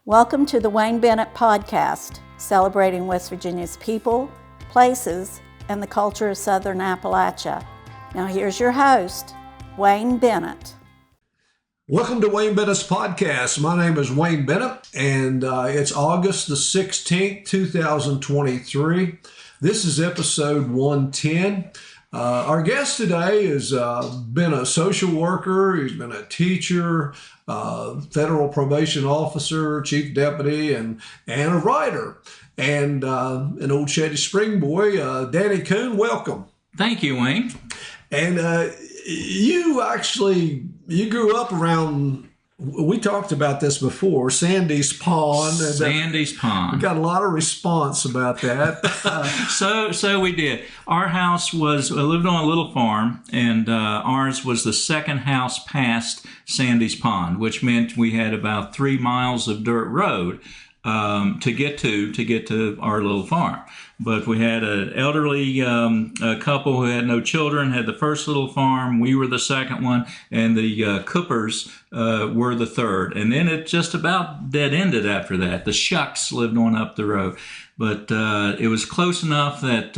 Welcome to the Wayne Bennett Podcast, celebrating West Virginia's people, places, and the culture of Southern Appalachia. Now here's your host, Wayne Bennett. Welcome to Wayne Bennett's Podcast. My name is Wayne Bennett, and it's August the 16th, 2023. This is episode 110. Our guest today has been a social worker, he's been a teacher, federal probation officer, chief deputy, and a writer, and an old Shady Spring boy. Danny Kuhn, welcome. Thank you, Wayne. And you grew up around, we talked about this before, Sandy's Pond. Sandy's Pond. We got a lot of response about that. So we did. Our house lived on a little farm, and ours was the second house past Sandy's Pond, which meant we had about 3 miles of dirt road to get to our little farm. But we had an elderly couple who had no children, had the first little farm. We were the second one, and the Coopers were the third. And then it just about dead-ended after that. The Shucks lived on up the road. But it was close enough that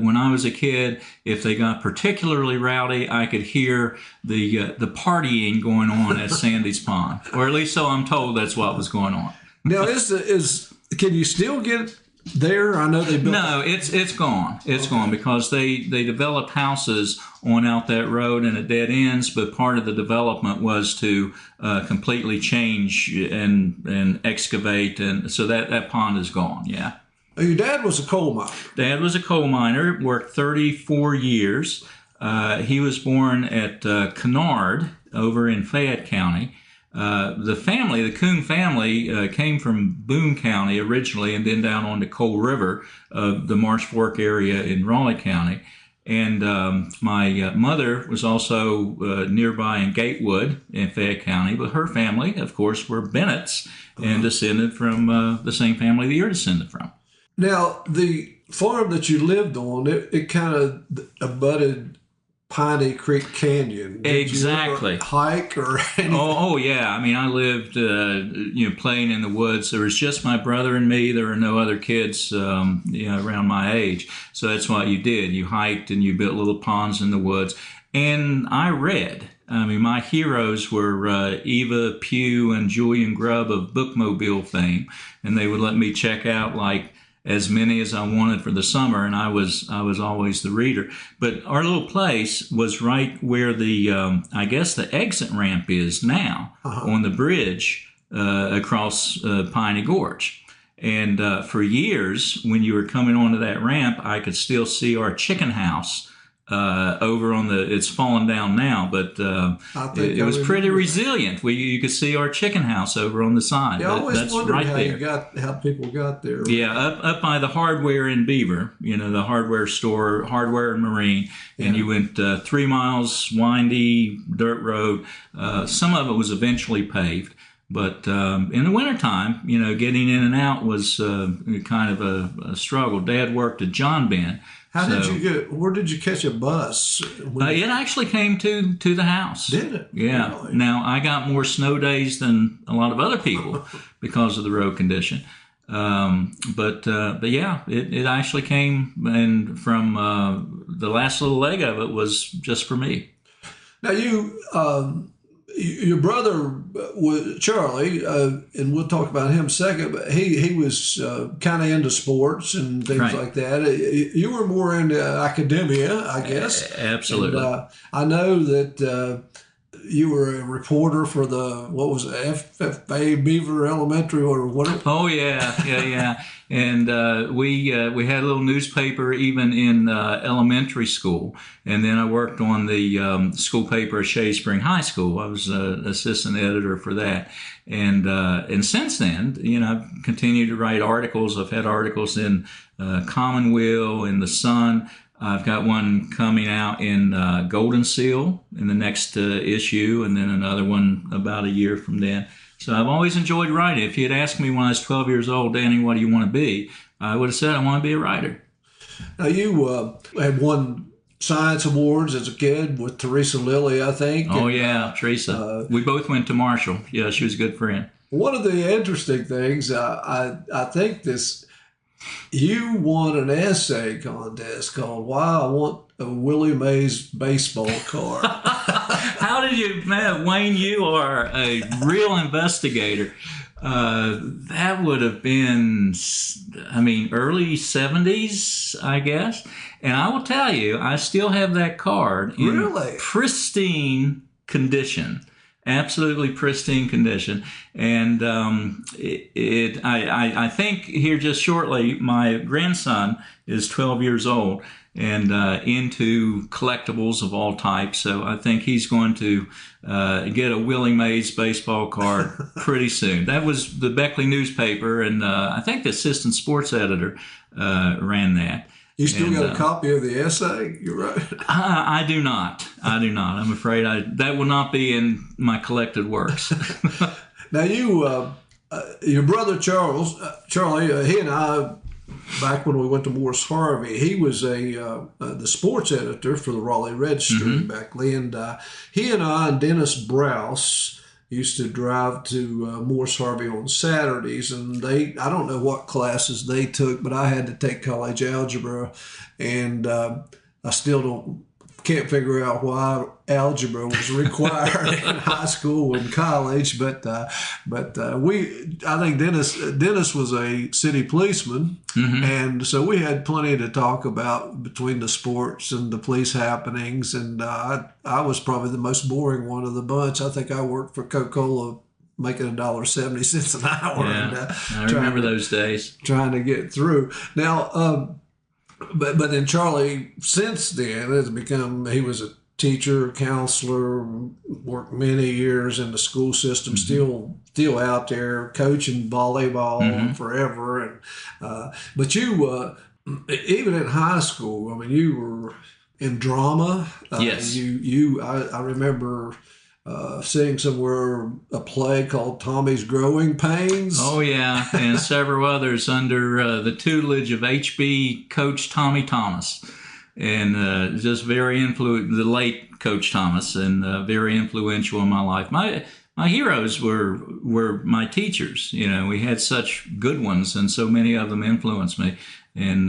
when I was a kid, if they got particularly rowdy, I could hear the partying going on at Sandy's Pond. Or at least so I'm told that's what was going on. Now, can you still get there? I know they built. No, it's gone. It's gone because they developed houses on out that road and at dead ends. But part of the development was to completely change and excavate, and so that pond is gone. Yeah. Your dad was a coal miner. Dad was a coal miner. Worked 34 years. He was born at Kennard over in Fayette County. The Kuhn family, came from Boone County originally and then down on the Coal River, the Marsh Fork area in Raleigh County. And my mother was also nearby in Gatewood in Fayette County, but her family, of course, were Bennett's and descended from the same family that you're descended from. Now, the farm that you lived on, it kind of abutted Piney Creek Canyon. Exactly. Did you ever hike or anything? Oh yeah. I mean, I lived, playing in the woods. There was just my brother and me. There were no other kids, around my age. So that's what you did. You hiked and you built little ponds in the woods. And I read. I mean, my heroes were Eva Pugh and Julian Grubb of Bookmobile fame, and they would let me check out as many as I wanted for the summer, and I was always the reader. But our little place was right where the exit ramp is now, on the bridge across Piney Gorge. And for years, when you were coming onto that ramp, I could still see our chicken house over on it's fallen down now, but it was pretty resilient. You could see our chicken house over on the side. Yeah, I always wondered how people got there. Yeah, up by the hardware in Beaver, the hardware store, Hardware and Marine, and you went 3 miles windy dirt road. Some of it was eventually paved. But in the wintertime, getting in and out was kind of a struggle. Dad worked at John Ben. Where did you catch a bus? It actually came to the house. Did it? Yeah. Really? Now, I got more snow days than a lot of other people because of the road condition. But yeah, it actually came, and from the last little leg of it was just for me. Now, your brother was Charlie, and we'll talk about him in a second, but he was kind of into sports and things like that. You were more into academia, I guess. Absolutely. And, I know that you were a reporter for FFA Beaver Elementary or whatever. Oh, yeah. And we had a little newspaper even in elementary school. And then I worked on the school paper at Shady Spring High School. I was assistant editor for that. And since then, I've continued to write articles. I've had articles in Commonweal, in The Sun. I've got one coming out in Golden Seal in the next issue, and then another one about a year from then. So I've always enjoyed writing. If you had asked me when I was 12 years old, Danny, what do you want to be? I would have said I want to be a writer. Now, you had won science awards as a kid with Teresa Lilly, I think. Oh, yeah, Teresa. We both went to Marshall. Yeah, she was a good friend. One of the interesting things, I think you won an essay contest called "Why I Want a Willie Mays Baseball Card." How did you, man, Wayne? You are a real investigator. That would have been, I mean, early 70s, I guess. And I will tell you, I still have that card in Really? pristine condition. Absolutely pristine condition. And I think here just shortly, my grandson is 12 years old and into collectibles of all types. So I think he's going to get a Willie Mays baseball card pretty soon. That was the Beckley newspaper, and I think the assistant sports editor ran that. You still got a copy of the essay you wrote? I do not. I'm afraid that will not be in my collected works. Now your brother Charlie, he and I, back when we went to Morris Harvey, he was the sports editor for the Raleigh Register in Beckley, and he and I and Dennis Browse used to drive to Morris Harvey on Saturdays, and I don't know what classes they took, but I had to take college algebra, and I still can't figure out why algebra was required in high school and college, but I think Dennis was a city policeman, and so we had plenty to talk about between the sports and the police happenings, and I was probably the most boring one of the bunch. I think I worked for Coca-Cola making $1.70 an hour. Yeah, and, I remember those days. Trying to get through. Now, but then Charlie, since then, has become, he was a teacher, counselor, worked many years in the school system, still out there coaching volleyball forever. And but you, even in high school, I mean, you were in drama. Yes. I remember seeing somewhere a play called Tommy's Growing Pains. Oh, yeah, and several others under the tutelage of HB coach Tommy Thomas. And just very the late Coach Thomas, and very influential in my life. My heroes were my teachers. You know, we had such good ones, and so many of them influenced me. And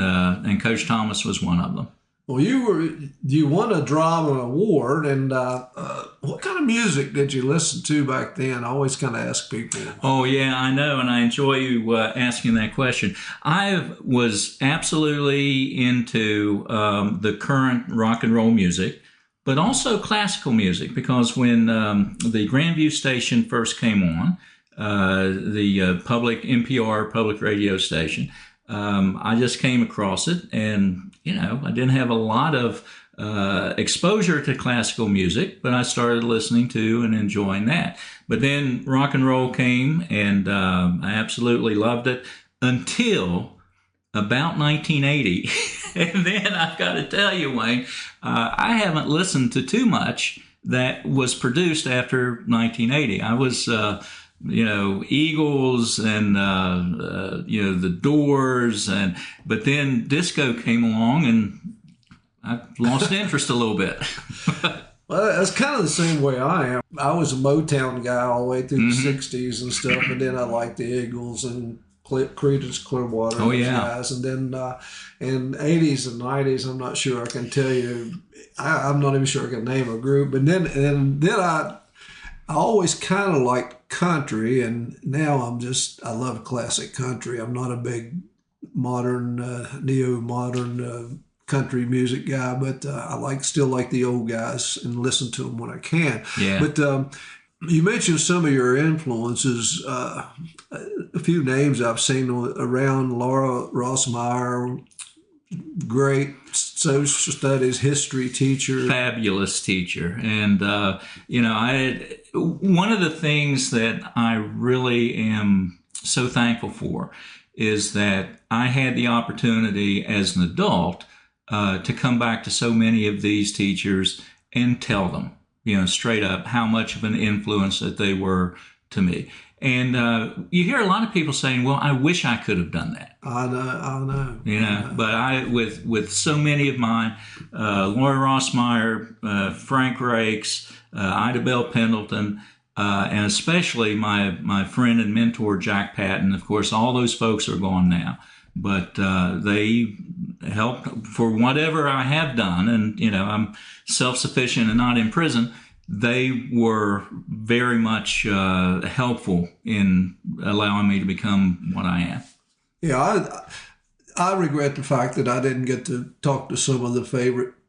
Coach Thomas was one of them. Well, you won a drama award, and what kind of music did you listen to back then? I always kind of ask people. Oh, yeah, I know, and I enjoy you asking that question. I was absolutely into the current rock and roll music, but also classical music, because when the Grandview station first came on, the public NPR public radio station, I just came across it, and I didn't have a lot of exposure to classical music, but I started listening to and enjoying that. But then rock and roll came, and I absolutely loved it until about 1980. And then I've got to tell you, Wayne, I haven't listened to too much that was produced after 1980. I was Eagles and the Doors, but then disco came along, and I lost interest a little bit. Well, that's kind of the same way I am. I was a Motown guy all the way through the 60s and stuff, and then I liked the Eagles and Creedence Clearwater guys. And then in 80s and 90s, I'm not sure I can tell you. I'm not even sure I can name a group. But then I always kind of liked country, and now I love classic country. I'm not a big modern, neo-modern country music guy, but I still like the old guys and listen to them when I can. Yeah. But you mentioned some of your influences. A few names I've seen around: Laura Rossmeyer, great social studies history teacher, fabulous teacher. And one of the things that I really am so thankful for is that I had the opportunity as an adult to come back to so many of these teachers and tell them, straight up how much of an influence that they were to me. And you hear a lot of people saying, well, I wish I could have done that. I know. But I, with so many of mine, Laura Rossmeyer, Frank Rakes, Ida Bell Pendleton, and especially my friend and mentor, Jack Patton. Of course, all those folks are gone now, but they helped for whatever I have done. And, I'm self-sufficient and not in prison. They were very much helpful in allowing me to become what I am. Yeah, I regret the fact that I didn't get to talk to some of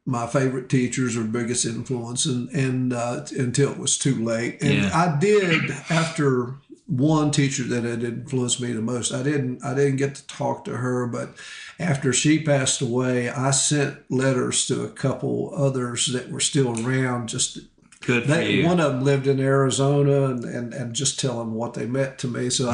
my favorite teachers or biggest influence, and until it was too late. And Yeah. I did, after one teacher that had influenced me the most. I didn't get to talk to her, but after she passed away, I sent letters to a couple others that were still around. Just Good for you. One of them lived in Arizona, and just tell them what they meant to me. So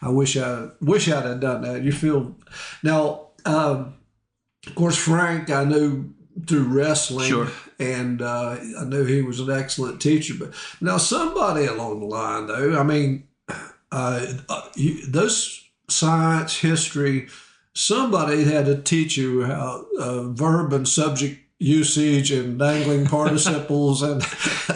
I wish I'd have done that. You feel now. Of course, Frank, I knew through wrestling, Sure. and I knew he was an excellent teacher. But now somebody along the line, though, I mean, those science, history, somebody had to teach you how verb and subject usage and dangling participles, and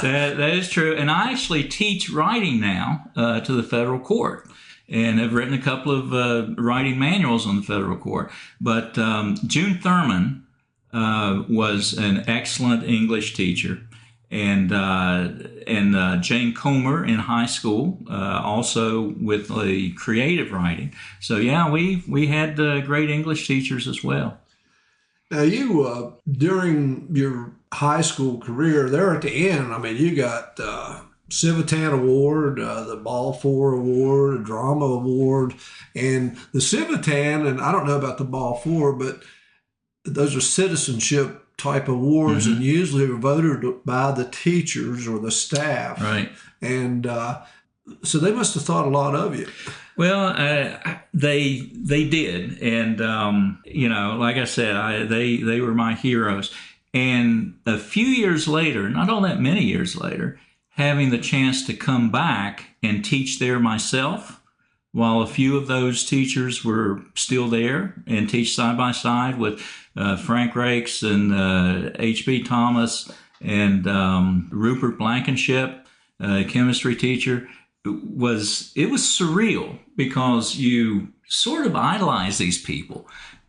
that is true. And I actually teach writing now to the federal court, and have written a couple of writing manuals on the federal court. But June Thurman was an excellent English teacher, and Jane Comer in high school, also with the creative writing. So yeah, we had great English teachers as well. Now you during your high school career, there at the end, I mean, you got Civitan Award, the Balfour Award, a Drama Award, and the Civitan, and I don't know about the Balfour, but those are citizenship type awards, and usually are voted by the teachers or the staff. Right. And so they must have thought a lot of you. Well, they did, and like I said, they were my heroes. And a few years later, not all that many years later, having the chance to come back and teach there myself, while a few of those teachers were still there, and teach side by side with Frank Rakes and H.B. Thomas and Rupert Blankenship, chemistry teacher. It was surreal, because you sort of idolize these people,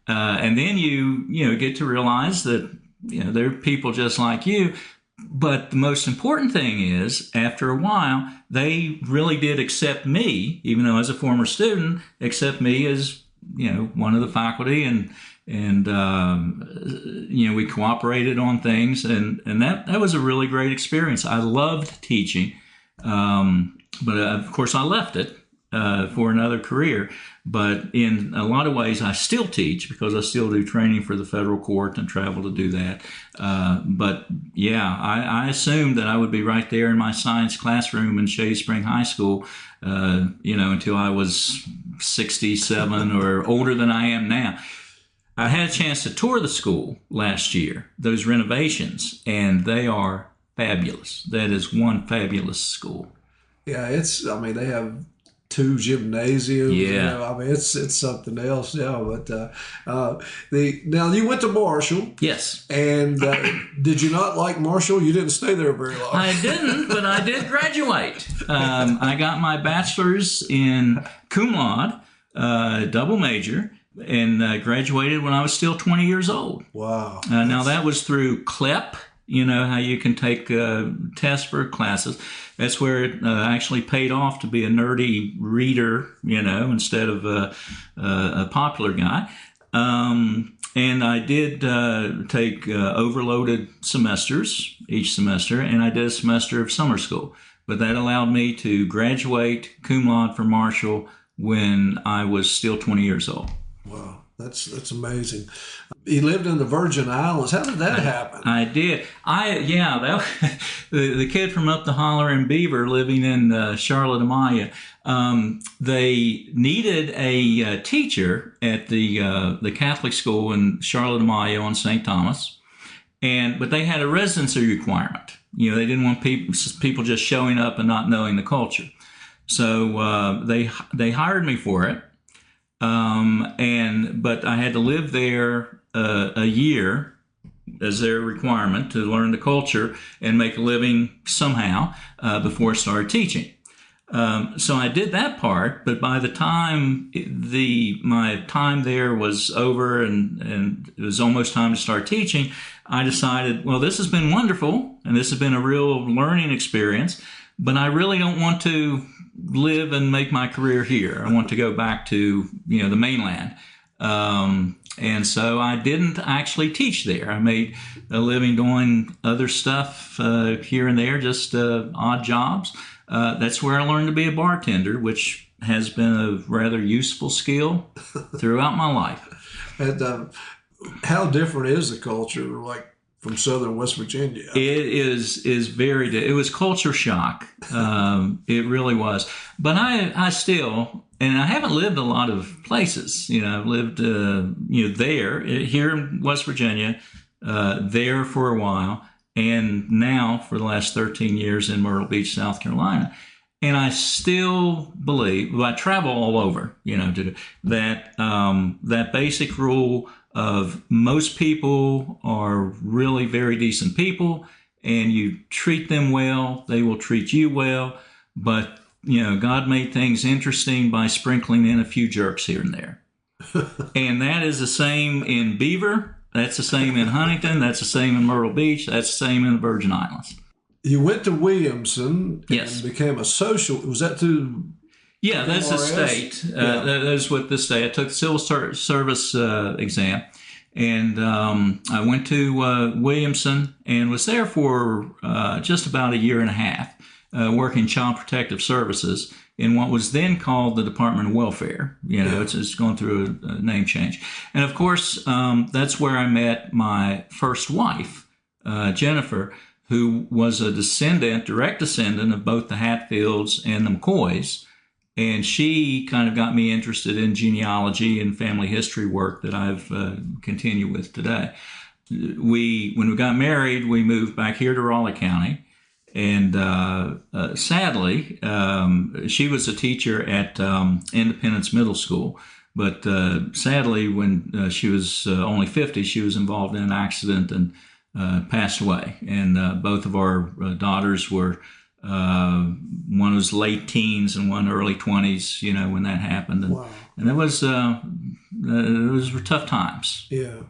and then you get to realize that they're people just like you. But the most important thing is, after a while, they really did accept me, even though as a former student, accept me as one of the faculty, and we cooperated on things, and that was a really great experience. I loved teaching. But of course, I left it for another career. But in a lot of ways, I still teach, because I still do training for the federal court and travel to do that. But yeah, I assumed that I would be right there in my science classroom in Shady Spring High School, until I was 67 or older than I am now. I had a chance to tour the school last year, those renovations, and they are fabulous. That is one fabulous school. Yeah, they have 2 gymnasiums. Yeah. It's something else. Yeah, but now you went to Marshall. Yes. And did you not like Marshall? You didn't stay there very long. I didn't, but I did graduate. I got my bachelor's in cum laude, double major, and graduated when I was still 20 years old. Wow. Now that was through CLEP. You know how you can take tests for classes. That's where it actually paid off to be a nerdy reader, instead of a popular guy. And I did take overloaded semesters each semester, and I did a semester of summer school. But that allowed me to graduate cum laude from Marshall when I was still 20 years old. Wow. That's amazing. You lived in the Virgin Islands. How did that happen? I did. The kid from up the holler in Beaver, living in Charlotte, Appalachia. They needed a teacher at the Catholic school in Charlotte, Appalachia on St. Thomas, but they had a residency requirement. They didn't want people just showing up and not knowing the culture. So they hired me for it. But I had to live there a year as their requirement to learn the culture and make a living somehow before I started teaching. So I did that part, but by the time my time there was over and it was almost time to start teaching, I decided, well, this has been wonderful and this has been a real learning experience, but I really don't want to live and make my career here. I want to go back to, the mainland. And so I didn't actually teach there. I made a living doing other stuff here and there, just odd jobs. That's where I learned to be a bartender, which has been a rather useful skill throughout my life. And how different is the culture, like from southern West Virginia? It is very. It was culture shock. It really was. But I still, and I haven't lived a lot of places. I've lived there here in West Virginia, there for a while. And now, for the last 13 years in Myrtle Beach, South Carolina. And I still believe, I travel all over, that basic rule of most people are really very decent people, and you treat them well, they will treat you well. But, God made things interesting by sprinkling in a few jerks here and there. And that is the same in Beaver. That's the same in Huntington. That's the same in Myrtle Beach. That's the same in the Virgin Islands. You went to Williamson Yes. and became a social. Was that through? Yeah, that's the state. That's what the state. I took the civil service exam, and I went to Williamson and was there for just about a year and a half, working child protective services in what was then called the Department of Welfare. It's gone through a name change. And of course, that's where I met my first wife, Jennifer, who was a direct descendant of both the Hatfields and the McCoys. And she kind of got me interested in genealogy and family history work that I've continued with today. When we got married, we moved back here to Raleigh County. And sadly, she was a teacher at Independence Middle School. But sadly, when she was only 50, she was involved in an accident and passed away. And both of our daughters were, one was late teens and one early 20s, when that happened. And, wow. And it was tough times. Yeah.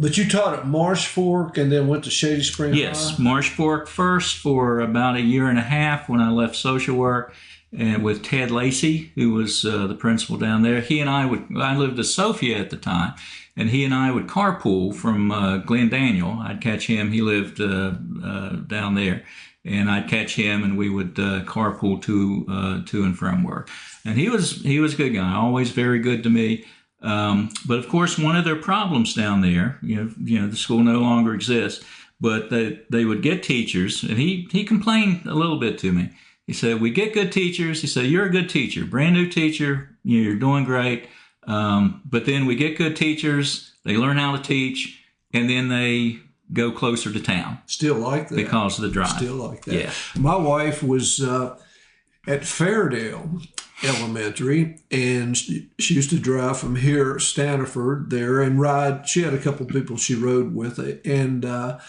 But you taught at Marsh Fork and then went to Shady Spring Yes, High? Marsh Fork first for about a year and a half when I left social work, and with Ted Lacey, who was the principal down there. He and I lived in Sophia at the time, and he and I would carpool from Glen Daniel. I'd catch him. He lived down there, and I'd catch him, and we would carpool to and from work. And he was a good guy, always very good to me. But of course, one of their problems down there, the school no longer exists, but they would get teachers, and he complained a little bit to me. He said, we get good teachers. He said, you're a good teacher, brand new teacher, you're doing great. But then we get good teachers, they learn how to teach, and then they go closer to town. Still like that. Because of the drive. Still like that. Yeah. My wife was at Fairdale Elementary, and she used to drive from here, Stanford, there, and ride. She had a couple of people she rode with, and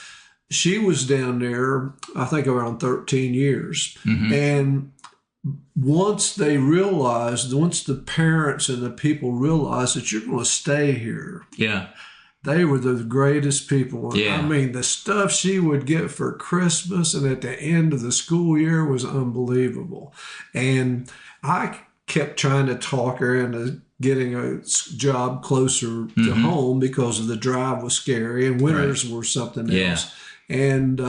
she was down there, I think, around 13 years. Mm-hmm. And once the parents and the people realized that you're going to stay here, yeah, they were the greatest people. Yeah. I mean, the stuff she would get for Christmas and at the end of the school year was unbelievable. And I kept trying to talk her into getting a job closer to home because of the drive was scary and winters were something else. And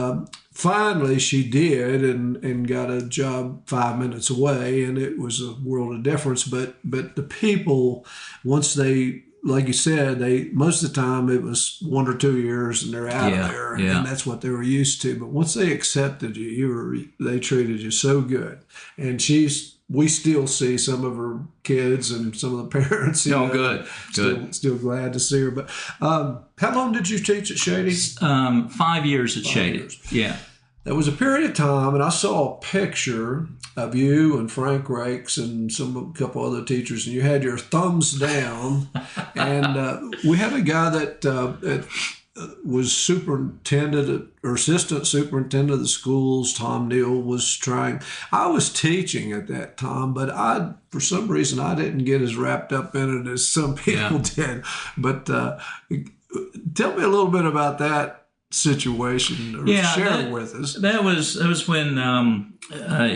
finally she did and got a job 5 minutes away, and it was a world of difference. But the people, once they, like you said, most of the time it was 1 or 2 years and they're out of there, and that's what they were used to. But once they accepted you, they treated you so good. And we still see some of her kids and some of the parents. Good. Still glad to see her. But how long did you teach at Shady? 5 years at Shady. Years. Yeah. There was a period of time, and I saw a picture of you and Frank Rakes and a couple other teachers, and you had your thumbs down. And we had a guy that was superintendent or assistant superintendent of the schools. Tom Neal was trying. I was teaching at that time, but for some reason, I didn't get as wrapped up in it as some people did. But tell me a little bit about that situation, or share it with us. That was when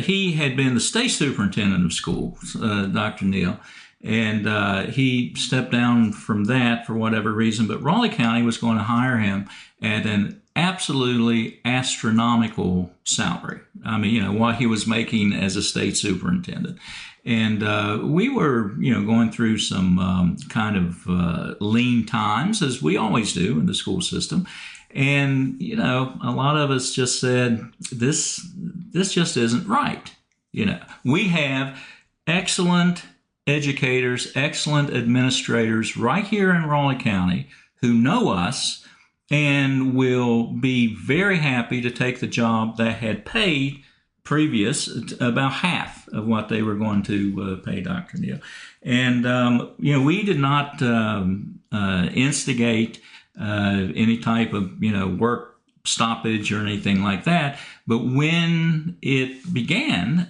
he had been the state superintendent of schools, Dr. Neal. And he stepped down from that for whatever reason, but Raleigh County was going to hire him at an absolutely astronomical salary. I mean, what he was making as a state superintendent. And we were, going through some kind of lean times, as we always do in the school system. And, a lot of us just said, this just isn't right. We have excellent educators, excellent administrators right here in Raleigh County who know us and will be very happy to take the job that had paid previous about half of what they were going to pay Dr. Neal. And, we did not instigate any type of, work stoppage or anything like that. But when it began,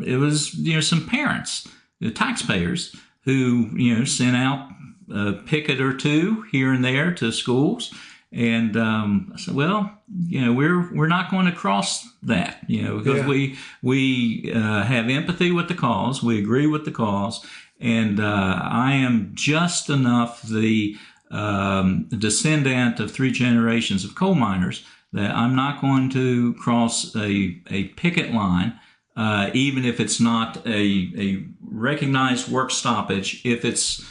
it was, some parents, the taxpayers, who sent out a picket or two here and there to schools, and I said, well, we're not going to cross that, because we have empathy with the cause, we agree with the cause, and I am just enough the descendant of 3 generations of coal miners that I'm not going to cross a picket line. Even if it's not a recognized work stoppage, if it's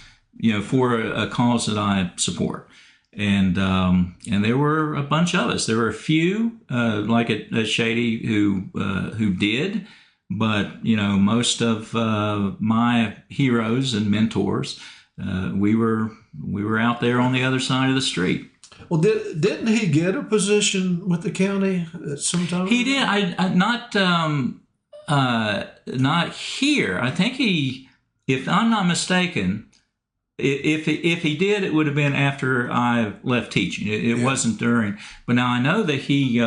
for a cause that I support, and there were a bunch of us. There were a few like at Shady who did, but most of my heroes and mentors, we were out there on the other side of the street. Well, didn't he get a position with the county at some time? He did. Not here. I think he, if I'm not mistaken, if he did, it would have been after I left teaching. It wasn't during. But now I know that he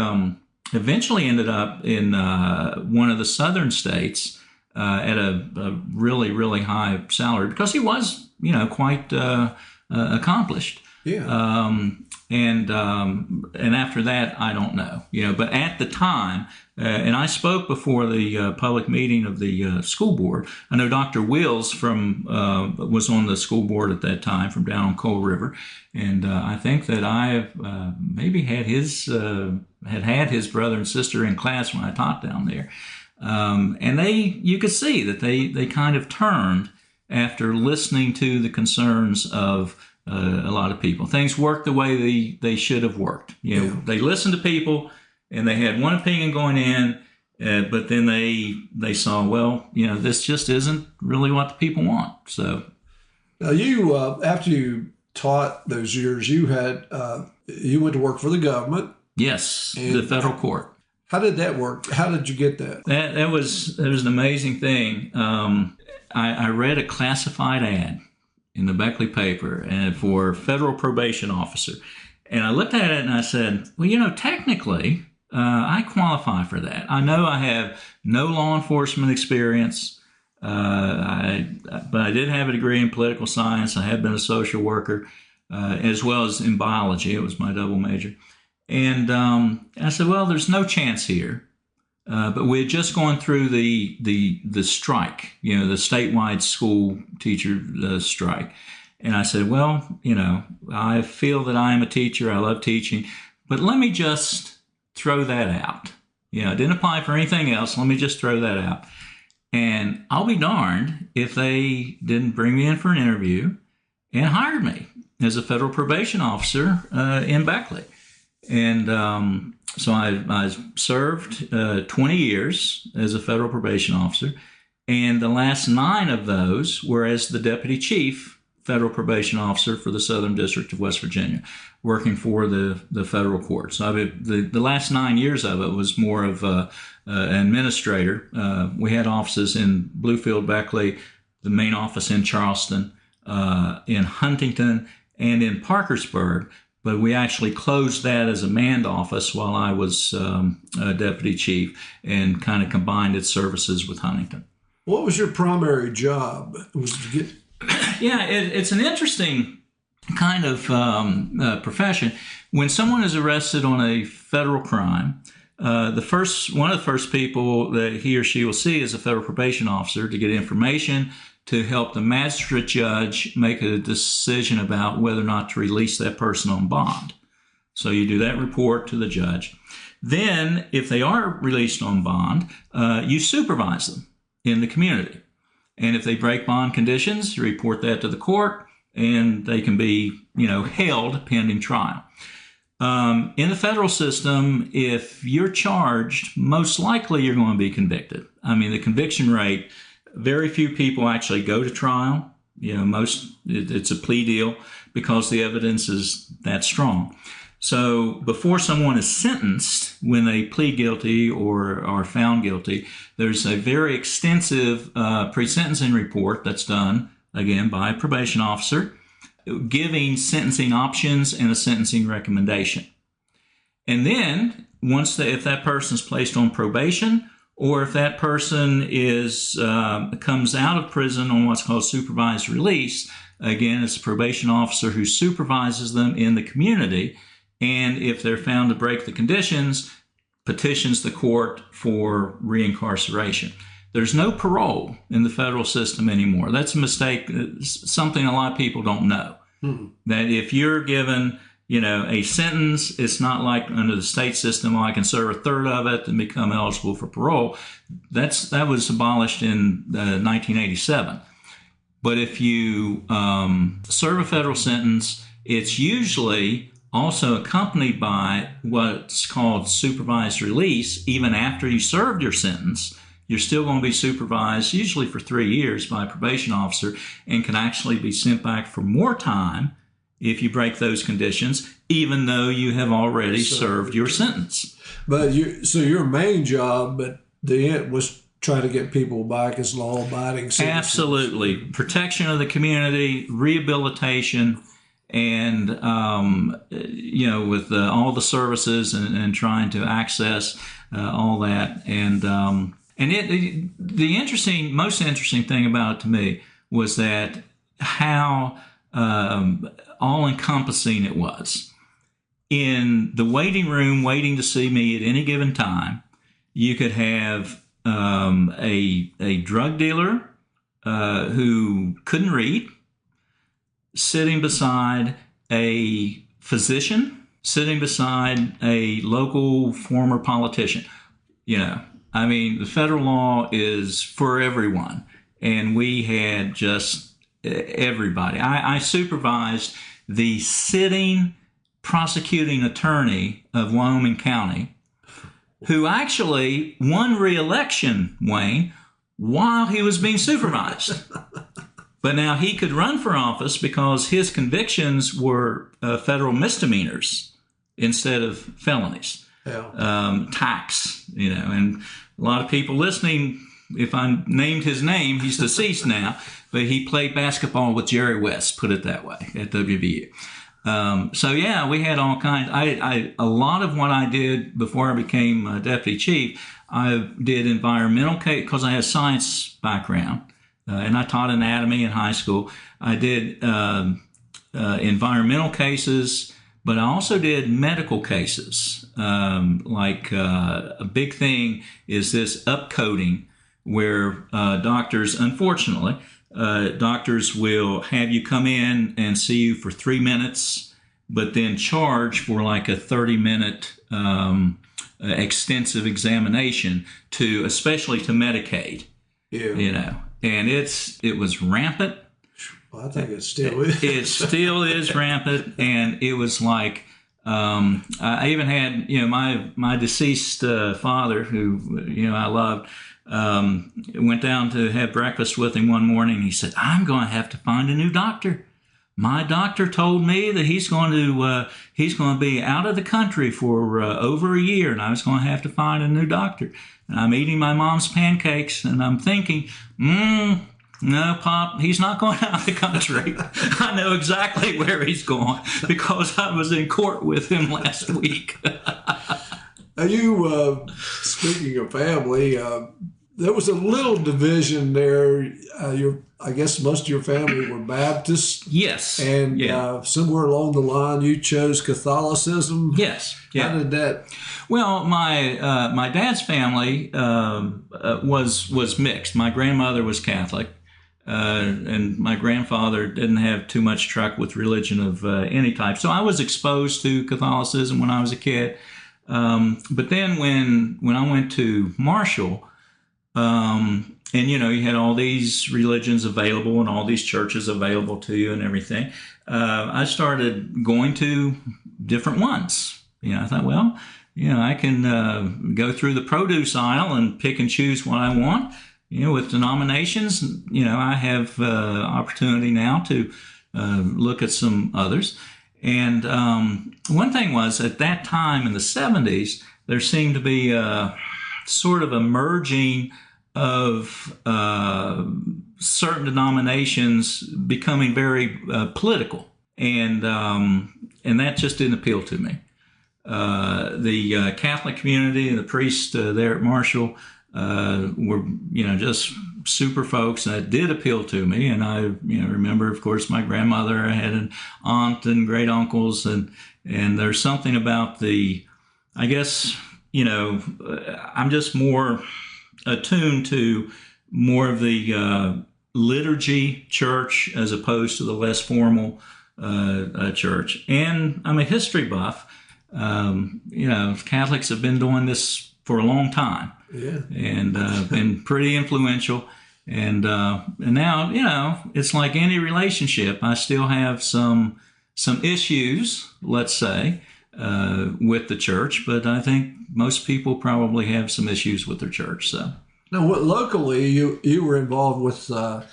eventually ended up in one of the southern states at a really, really high salary, because he was, quite accomplished. Yeah. And after that, I don't know, but at the time, and I spoke before the public meeting of the school board. I know Dr. Wills was on the school board at that time from down on Coal River. And I think that I maybe had his brother and sister in class when I taught down there. And you could see that they kind of turned after listening to the concerns of a lot of people. Things worked the way they should have worked. They listened to people, and they had one opinion going in, but then they saw, well, this just isn't really what the people want. So now you, after you taught those years, you went to work for the government. Yes, the federal court. How did that work? How did you get that? That was an amazing thing. I read a classified ad in the Beckley paper and for federal probation officer. And I looked at it and I said, well, technically, I qualify for that. I know I have no law enforcement experience, but I did have a degree in political science. I had been a social worker, as well as in biology. It was my double major. And I said, well, there's no chance here. But we had just gone through the strike, the statewide school teacher strike. And I said, well, I feel that I am a teacher. I love teaching. But let me just throw that out. I didn't apply for anything else. Let me just throw that out. And I'll be darned if they didn't bring me in for an interview and hired me as a federal probation officer in Beckley. And so I served 20 years as a federal probation officer, and the last 9 of those were as the deputy chief federal probation officer for the Southern District of West Virginia, working for the federal court. So the last 9 years of it was more of an administrator. We had offices in Bluefield, Beckley, the main office in Charleston, in Huntington, and in Parkersburg. But we actually closed that as a manned office while I was a deputy chief, and kind of combined its services with Huntington. What was your primary job? Yeah, it's an interesting kind of profession. When someone is arrested on a federal crime, one of the first people that he or she will see is a federal probation officer to get information to help the magistrate judge make a decision about whether or not to release that person on bond. So you do that report to the judge. Then, if they are released on bond, you supervise them in the community. And if they break bond conditions, you report that to the court, and they can be, held pending trial. In the federal system, if you're charged, most likely you're going to be convicted. I mean, the conviction rate, very few people actually go to trial. It's a plea deal because the evidence is that strong. So before someone is sentenced, when they plead guilty or are found guilty, there's a very extensive pre-sentencing report that's done, again, by a probation officer, giving sentencing options and a sentencing recommendation. And then, if that person is placed on probation, or if that person comes out of prison on what's called supervised release, again, it's a probation officer who supervises them in the community. And if they're found to break the conditions, petitions the court for reincarceration. There's no parole in the federal system anymore. That's a mistake, something a lot of people don't know. Mm-hmm. That if you're given, a sentence, it's not like under the state system, I can serve a third of it and become eligible for parole. That was abolished in 1987. But if you serve a federal sentence, it's usually also accompanied by what's called supervised release. Even after you served your sentence, you're still going to be supervised, usually for 3 years, by a probation officer, and can actually be sent back for more time if you break those conditions, even though you have already served your sentence. But your main job at the end was try to get people back as law-abiding citizens. Absolutely. Protection of the community, rehabilitation, and, with all the services and trying to access all that. And the most interesting thing about it to me was that how all-encompassing it was. In the waiting room, waiting to see me at any given time, you could have a drug dealer who couldn't read, sitting beside a physician, sitting beside a local former politician. The federal law is for everyone, and we had just everybody. I supervised the sitting prosecuting attorney of Wyoming County, who actually won re-election, Wayne, while he was being supervised. But now he could run for office because his convictions were federal misdemeanors instead of felonies. Yeah. Tax, and a lot of people listening, if I named his name, he's deceased now, but he played basketball with Jerry West, put it that way, at WVU. We had all kinds. A lot of what I did before I became deputy chief, I did environmental case because I had a science background. And I taught anatomy in high school. I did environmental cases, but I also did medical cases. A big thing is this upcoding, where doctors, unfortunately, doctors will have you come in and see you for 3 minutes, but then charge for like a 30-minute extensive examination especially to Medicaid. Yeah. And it was rampant. Well, I think it still is. It still is rampant, and it was like I even had my deceased father, who I loved, went down to have breakfast with him one morning. And he said, "I'm going to have to find a new doctor. My doctor told me that he's going to be out of the country for over a year, and I was going to have to find a new doctor." And I'm eating my mom's pancakes, and I'm thinking, No, Pop, he's not going out of the country. I know exactly where he's going because I was in court with him last week. Now you, speaking of family, there was a little division there. I guess most of your family were Baptists. Yes. And somewhere along the line, you chose Catholicism. Yes. Yeah. How did that? Well, my dad's family was mixed. My grandmother was Catholic, and my grandfather didn't have too much truck with religion of any type. So I was exposed to Catholicism when I was a kid. But then when I went to Marshall, and you had all these religions available and all these churches available to you and everything, I started going to different ones. I thought, well, I can go through the produce aisle and pick and choose what I want. With denominations, I have opportunity now to look at some others. And one thing was, at that time in the 70s, there seemed to be sort of a merging of certain denominations becoming very political. And that just didn't appeal to me. The Catholic community and the priests there at Marshall were, just super folks, and it did appeal to me. And I, remember, of course, my grandmother. I had an aunt and great uncles, and there's something about I guess, I'm just more attuned to more of the liturgy church as opposed to the less formal church. And I'm a history buff. Catholics have been doing this for a long time. Yeah. And been pretty influential. And now, it's like any relationship. I still have some issues, let's say, with the church, but I think most people probably have some issues with their church. So now, locally, you were involved with the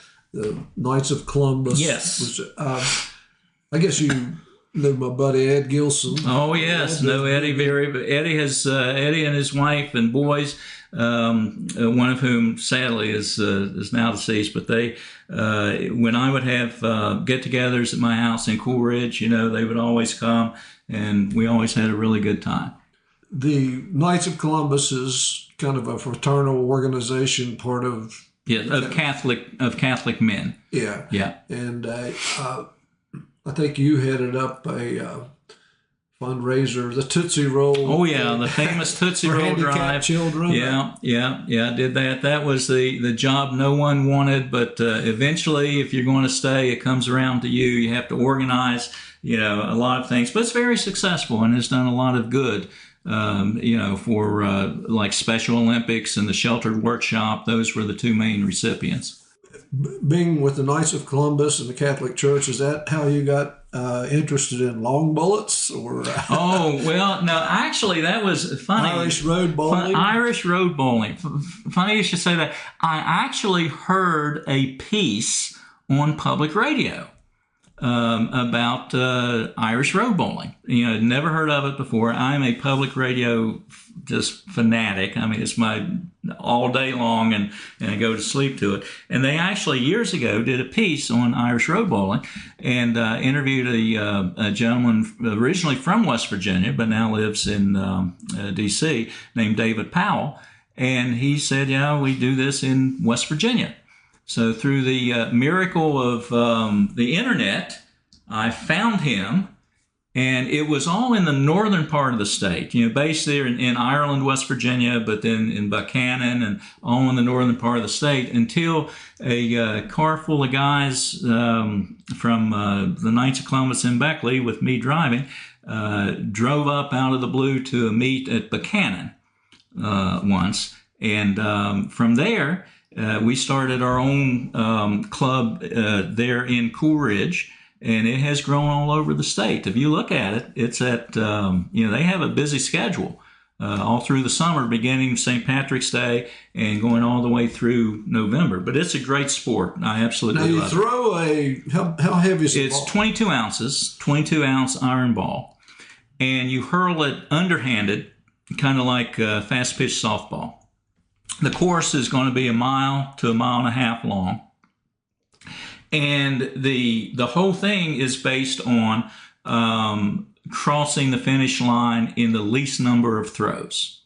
Knights of Columbus. Yes. Which, I guess you knew my buddy Ed Gilson. Oh yes, no Eddie. Eddie and his wife and boys. One of whom sadly is now deceased, but they, when I would have get-togethers at my house in Coolidge, they would always come, and we always had a really good time. The Knights of Columbus is kind of a fraternal organization, part of Catholic men. Yeah, yeah, and I think you headed up a fundraiser, the Tootsie Roll. Oh yeah, the famous Tootsie Roll drive. Children. Yeah, I did that. That was the job no one wanted, but eventually, if you're going to stay, it comes around to you. You have to organize, a lot of things, but it's very successful and has done a lot of good. For like Special Olympics and the Sheltered Workshop, those were the two main recipients. Being with the Knights of Columbus and the Catholic Church, is that how you got interested in long bullets? Or Oh, well, no, actually, that was funny. Irish road bowling? Irish road bowling. Funny you should say that. I actually heard a piece on public radio about Irish road bowling. I'd never heard of it before. I'm a public radio just fanatic. I mean, it's my all day long, and I go to sleep to it. And they actually years ago did a piece on Irish road bowling and interviewed a gentleman originally from West Virginia, but now lives in D.C., named David Powell. And he said, we do this in West Virginia. So through the miracle of the internet, I found him, and it was all in the northern part of the state, based there in Ireland, West Virginia, but then in Buchanan and all in the northern part of the state, until a car full of guys from the Knights of Columbus in Beckley, with me driving, drove up out of the blue to a meet at Buchanan once. And from there, we started our own club there in Coolidge, and it has grown all over the state. If you look at it, it's at, they have a busy schedule all through the summer, beginning St. Patrick's Day and going all the way through November. But it's a great sport. I absolutely love it. Now you throw how heavy is the ball? It's 22 ounces, 22-ounce iron ball, and you hurl it underhanded, kind of like fast-pitch softball. The course is going to be 1 mile to 1.5 miles long, And the whole thing is based on crossing the finish line in the least number of throws.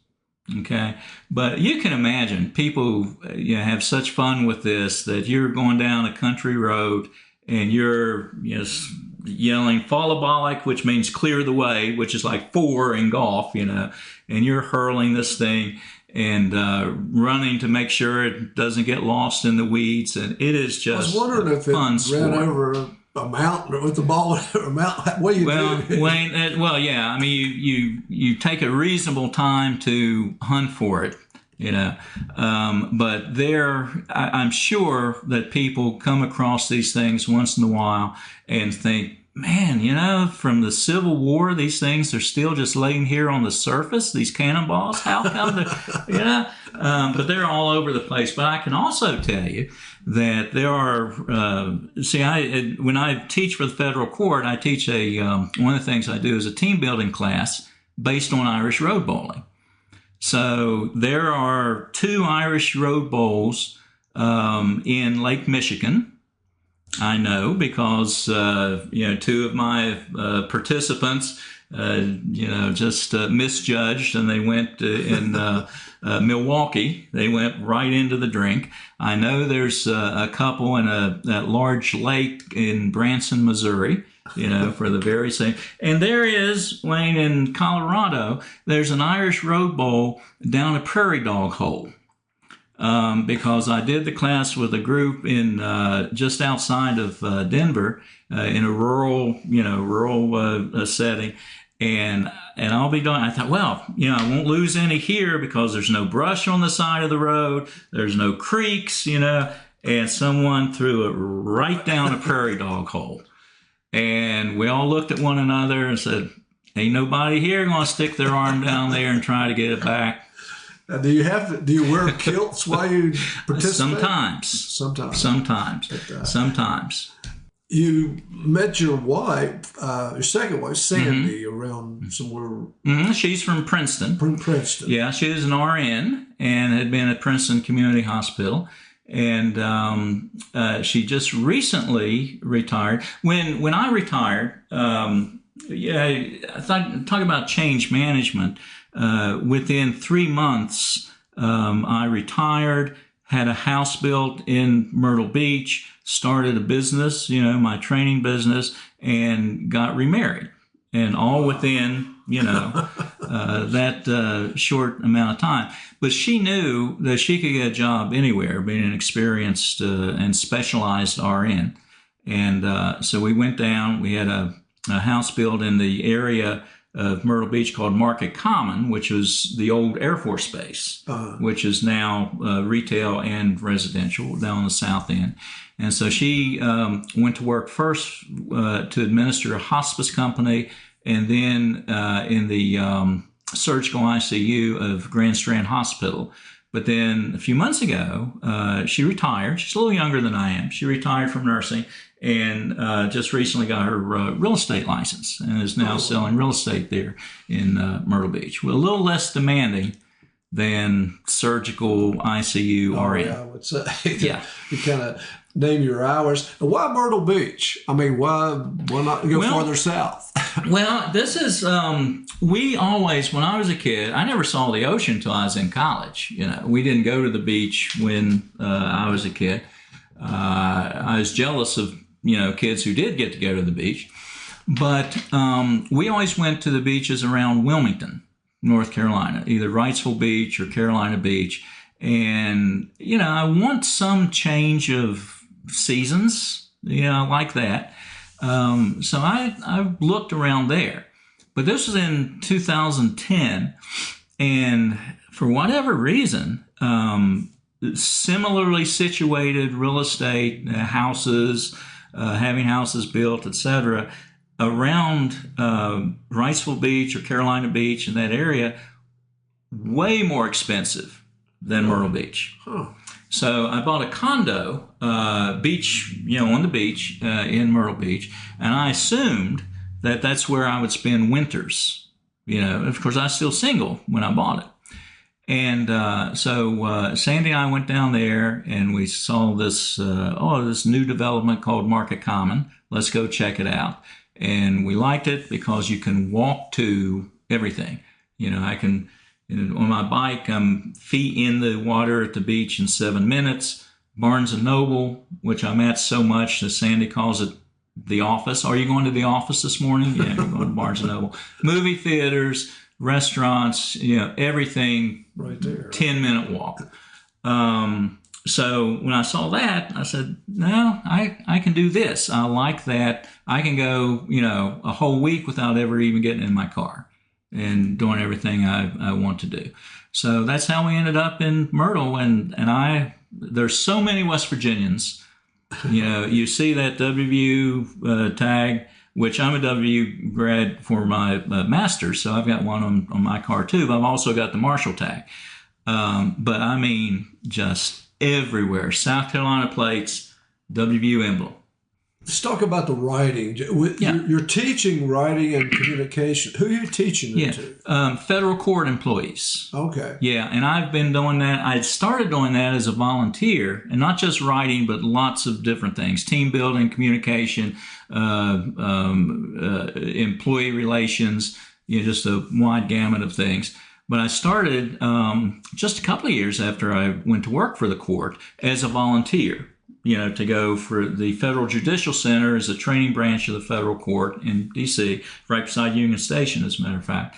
Okay, but you can imagine people have such fun with this that you're going down a country road and you're yelling "fallabolic," which means clear the way, which is like 4 in golf, and you're hurling this thing and running to make sure it doesn't get lost in the weeds, and it is just I was wondering if it fun sport. ran over a mountain with the ball. What do you do? Wayne, yeah. I mean, you take a reasonable time to hunt for it, but I'm sure that people come across these things once in a while and think, man, from the Civil War, these things are still just laying here on the surface, these cannonballs. How come but they're all over the place. But I can also tell you that there are, when I teach for the federal court, I teach one of the things I do is a team building class based on Irish road bowling. So there are 2 Irish road bowls in Lake Michigan. I know because 2 of my participants just misjudged, and they went in Milwaukee. They went right into the drink. I know there's a couple in that large lake in Branson, Missouri. For the very same. And there is, Wayne, in Colorado, there's an Irish road bowl down a prairie dog hole. Because I did the class with a group in just outside of Denver in a rural setting, and I'll be done. I thought, I won't lose any here because there's no brush on the side of the road, there's no creeks, and someone threw it right down a prairie dog hole, and we all looked at one another and said, "Ain't nobody here going to stick their arm down there and try to get it back." Do you wear kilts while you participate? Sometimes. You met your wife, your second wife, Sandy, around somewhere. She's from Princeton. From Princeton. Yeah, she is an RN and had been at Princeton Community Hospital. And she just recently retired. When I retired, talk about change management. Within 3 months, I retired, had a house built in Myrtle Beach, started a business, my training business, and got remarried. And all within, that short amount of time. But she knew that she could get a job anywhere, being an experienced and specialized RN. And so we went down. We had a house built in the area of Myrtle Beach called Market Common, which was the old Air Force Base, which is now retail and residential down on the south end. And so she went to work first to administer a hospice company, and then in the surgical ICU of Grand Strand Hospital. But then a few months ago, she retired. She's a little younger than I am. She retired from nursing and just recently got her real estate license and is now selling real estate there in Myrtle Beach. Well, a little less demanding than surgical ICU RN. Yeah, I would say. Yeah. You kind of name your hours. Why Myrtle Beach? I mean, why not go farther south? Well, this is, we always, when I was a kid, I never saw the ocean until I was in college. We didn't go to the beach when I was a kid. I was jealous of, kids who did get to go to the beach. But we always went to the beaches around Wilmington, North Carolina, either Wrightsville Beach or Carolina Beach. And, I want some change of seasons, like that. So I looked around there. But this was in 2010. And for whatever reason, similarly situated real estate, houses, having houses built, etc., around Wrightsville Beach or Carolina Beach in that area, way more expensive than Myrtle Beach. Huh. So I bought a condo, beach, on the beach in Myrtle Beach, and I assumed that that's where I would spend winters. Of course, I was still single when I bought it. And so Sandy and I went down there, and we saw this this new development called Market Common. Let's go check it out. And we liked it because you can walk to everything. I can, on my bike, I'm feet in the water at the beach in 7 minutes. Barnes and Noble, which I'm at so much that Sandy calls it the office. Are you going to the office this morning? Yeah, you're going to Barnes and Noble. Movie theaters, restaurants, everything, right there. 10-minute walk. So when I saw that, I said, no, I can do this. I like that. I can go, a whole week without ever even getting in my car and doing everything I want to do. So that's how we ended up in Myrtle. And there's so many West Virginians. You see that WVU tag, which I'm a WVU grad for my master's, so I've got one on my car too. But I've also got the Marshall tag. But I mean, just everywhere. South Carolina plates, WVU emblem. Let's talk about the writing. You're teaching writing and communication. Who are you teaching it to? Federal court employees. Okay. Yeah, and I've been doing that. I started doing that as a volunteer, and not just writing, but lots of different things: team building, communication, employee relations. Just a wide gamut of things. But I started just a couple of years after I went to work for the court as a volunteer. To go for the Federal Judicial Center as a training branch of the federal court in D.C., right beside Union Station, as a matter of fact.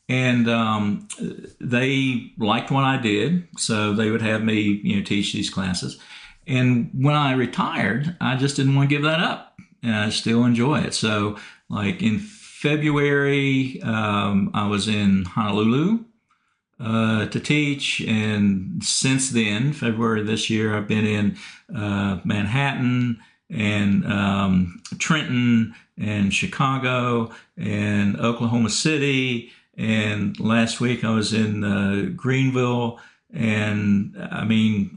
And they liked what I did, so they would have me, teach these classes. And when I retired, I just didn't want to give that up, and I still enjoy it. So, like in February, I was in Honolulu to teach, and since then, February this year, I've been in Manhattan and Trenton and Chicago and Oklahoma City, and last week I was in Greenville. And I mean,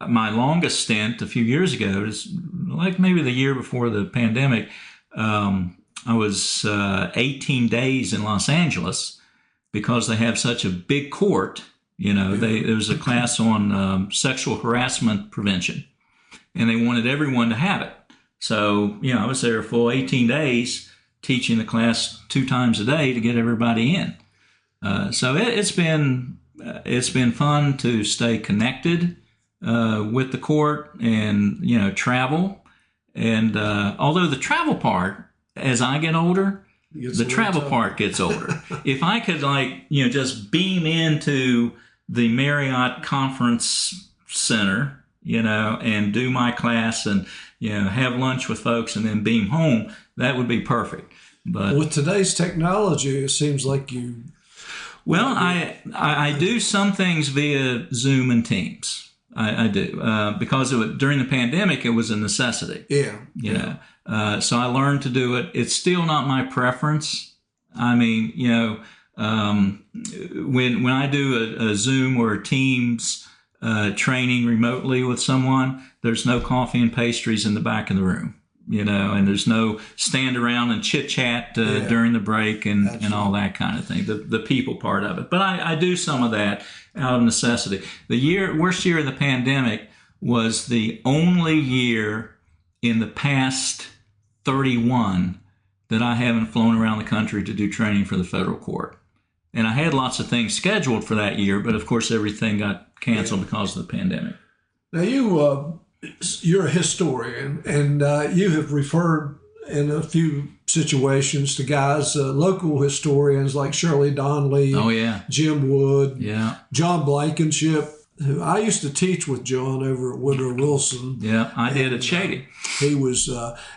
my longest stint a few years ago, is like maybe the year before the pandemic, I was 18 days in Los Angeles. Because they have such a big court, there was a class on sexual harassment prevention, and they wanted everyone to have it. So, I was there a full 18 days teaching the class 2 times a day to get everybody in. So it's been fun to stay connected with the court and, travel. And although the travel part, as I get older, the travel part gets older. If I could, just beam into the Marriott Conference Center, and do my class and, have lunch with folks and then beam home, that would be perfect. But with today's technology, it seems like you... Well, I do some things via Zoom and Teams. I do. Because during the pandemic, it was a necessity. Yeah. So I learned to do it. It's still not my preference. I mean, when I do a Zoom or a Teams training remotely with someone, there's no coffee and pastries in the back of the room, and there's no stand around and chit chat during the break and all that kind of thing. The people part of it. But I do some of that out of necessity. The worst year of the pandemic was the only year in the past 31 that I haven't flown around the country to do training for the federal court. And I had lots of things scheduled for that year, but of course everything got canceled because of the pandemic. Now you're a historian, and you have referred in a few situations to guys, local historians like Shirley Donnelly, Jim Wood, John Blankenship, who I used to teach with John over at Woodrow Wilson. Yeah, I did at Shady. He was,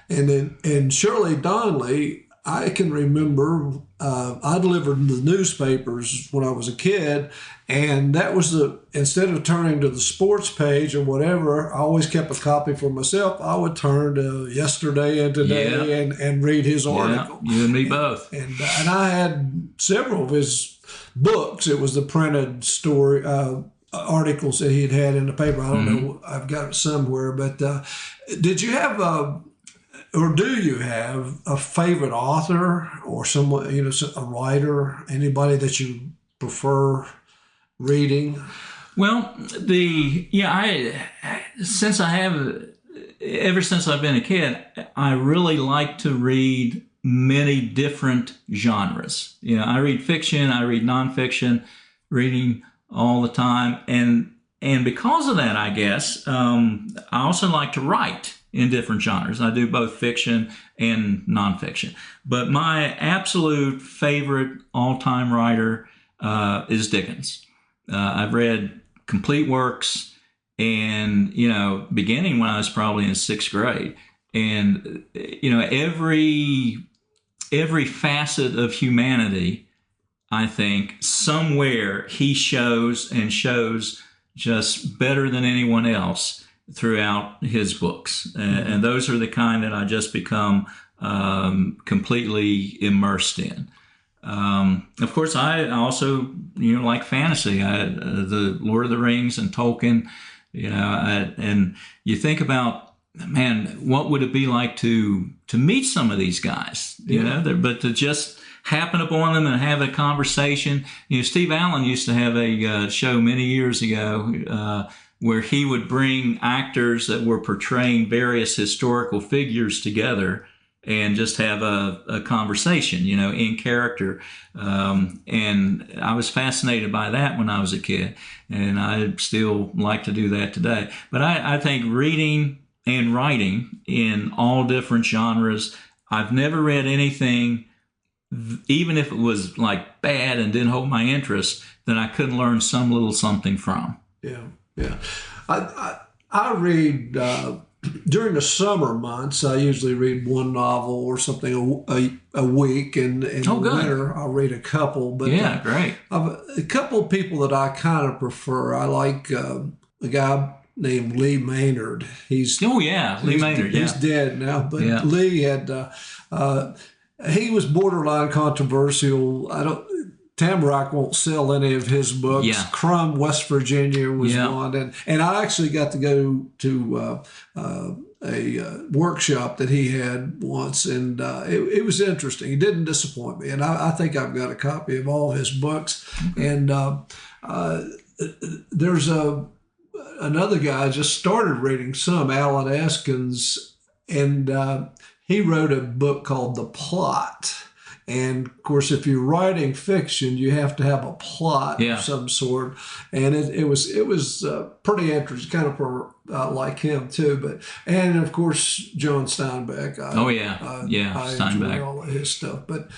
and Shirley Donnelly, I can remember I delivered the newspapers when I was a kid, and that was instead of turning to the sports page or whatever, I always kept a copy for myself. I would turn to Yesterday and Today and read his article. Yeah, you and me both. And I had several of his books. It was the printed story articles that he had in the paper. I don't know. I've got it somewhere. But did you have or do you have a favorite author or someone, a writer, anybody that you prefer reading? Well, ever since I've been a kid, I really like to read many different genres. I read fiction, I read nonfiction, reading all the time, and because of that, I guess, I also like to write in different genres. I do both fiction and nonfiction. But my absolute favorite all-time writer is Dickens. I've read complete works, and beginning when I was probably in 6th grade, and every facet of humanity, I think somewhere he shows just better than anyone else throughout his books, and those are the kind that I just become completely immersed in. Of course, I also like fantasy. The Lord of the Rings and Tolkien. And you think about, man, what would it be like to meet some of these guys? But to just happen upon them and have a conversation. Steve Allen used to have a show many years ago where he would bring actors that were portraying various historical figures together and just have a conversation, in character. And I was fascinated by that when I was a kid, and I still like to do that today. But I think reading and writing in all different genres, I've never read anything, even if it was like bad and didn't hold my interest, that I couldn't learn some little something from. Yeah. I read during the summer months. I usually read one novel or something a week, and in the winter I'll read a couple. But great. A couple of people that I kind of prefer. I like a guy named Lee Maynard. Lee Maynard. He's dead now, but Lee had. He was borderline controversial. Tamarack won't sell any of his books. Yeah. Crum, West Virginia was one. And I actually got to go to a workshop that he had once, and it was interesting. He didn't disappoint me. And I think I've got a copy of all his books. And there's another guy I just started reading some, Alan Eskins, and he wrote a book called The Plot. And of course, if you're writing fiction, you have to have a plot of some sort. And it was pretty interesting, kind of for like him too. And of course, John Steinbeck. I Steinbeck. enjoy all of his stuff. But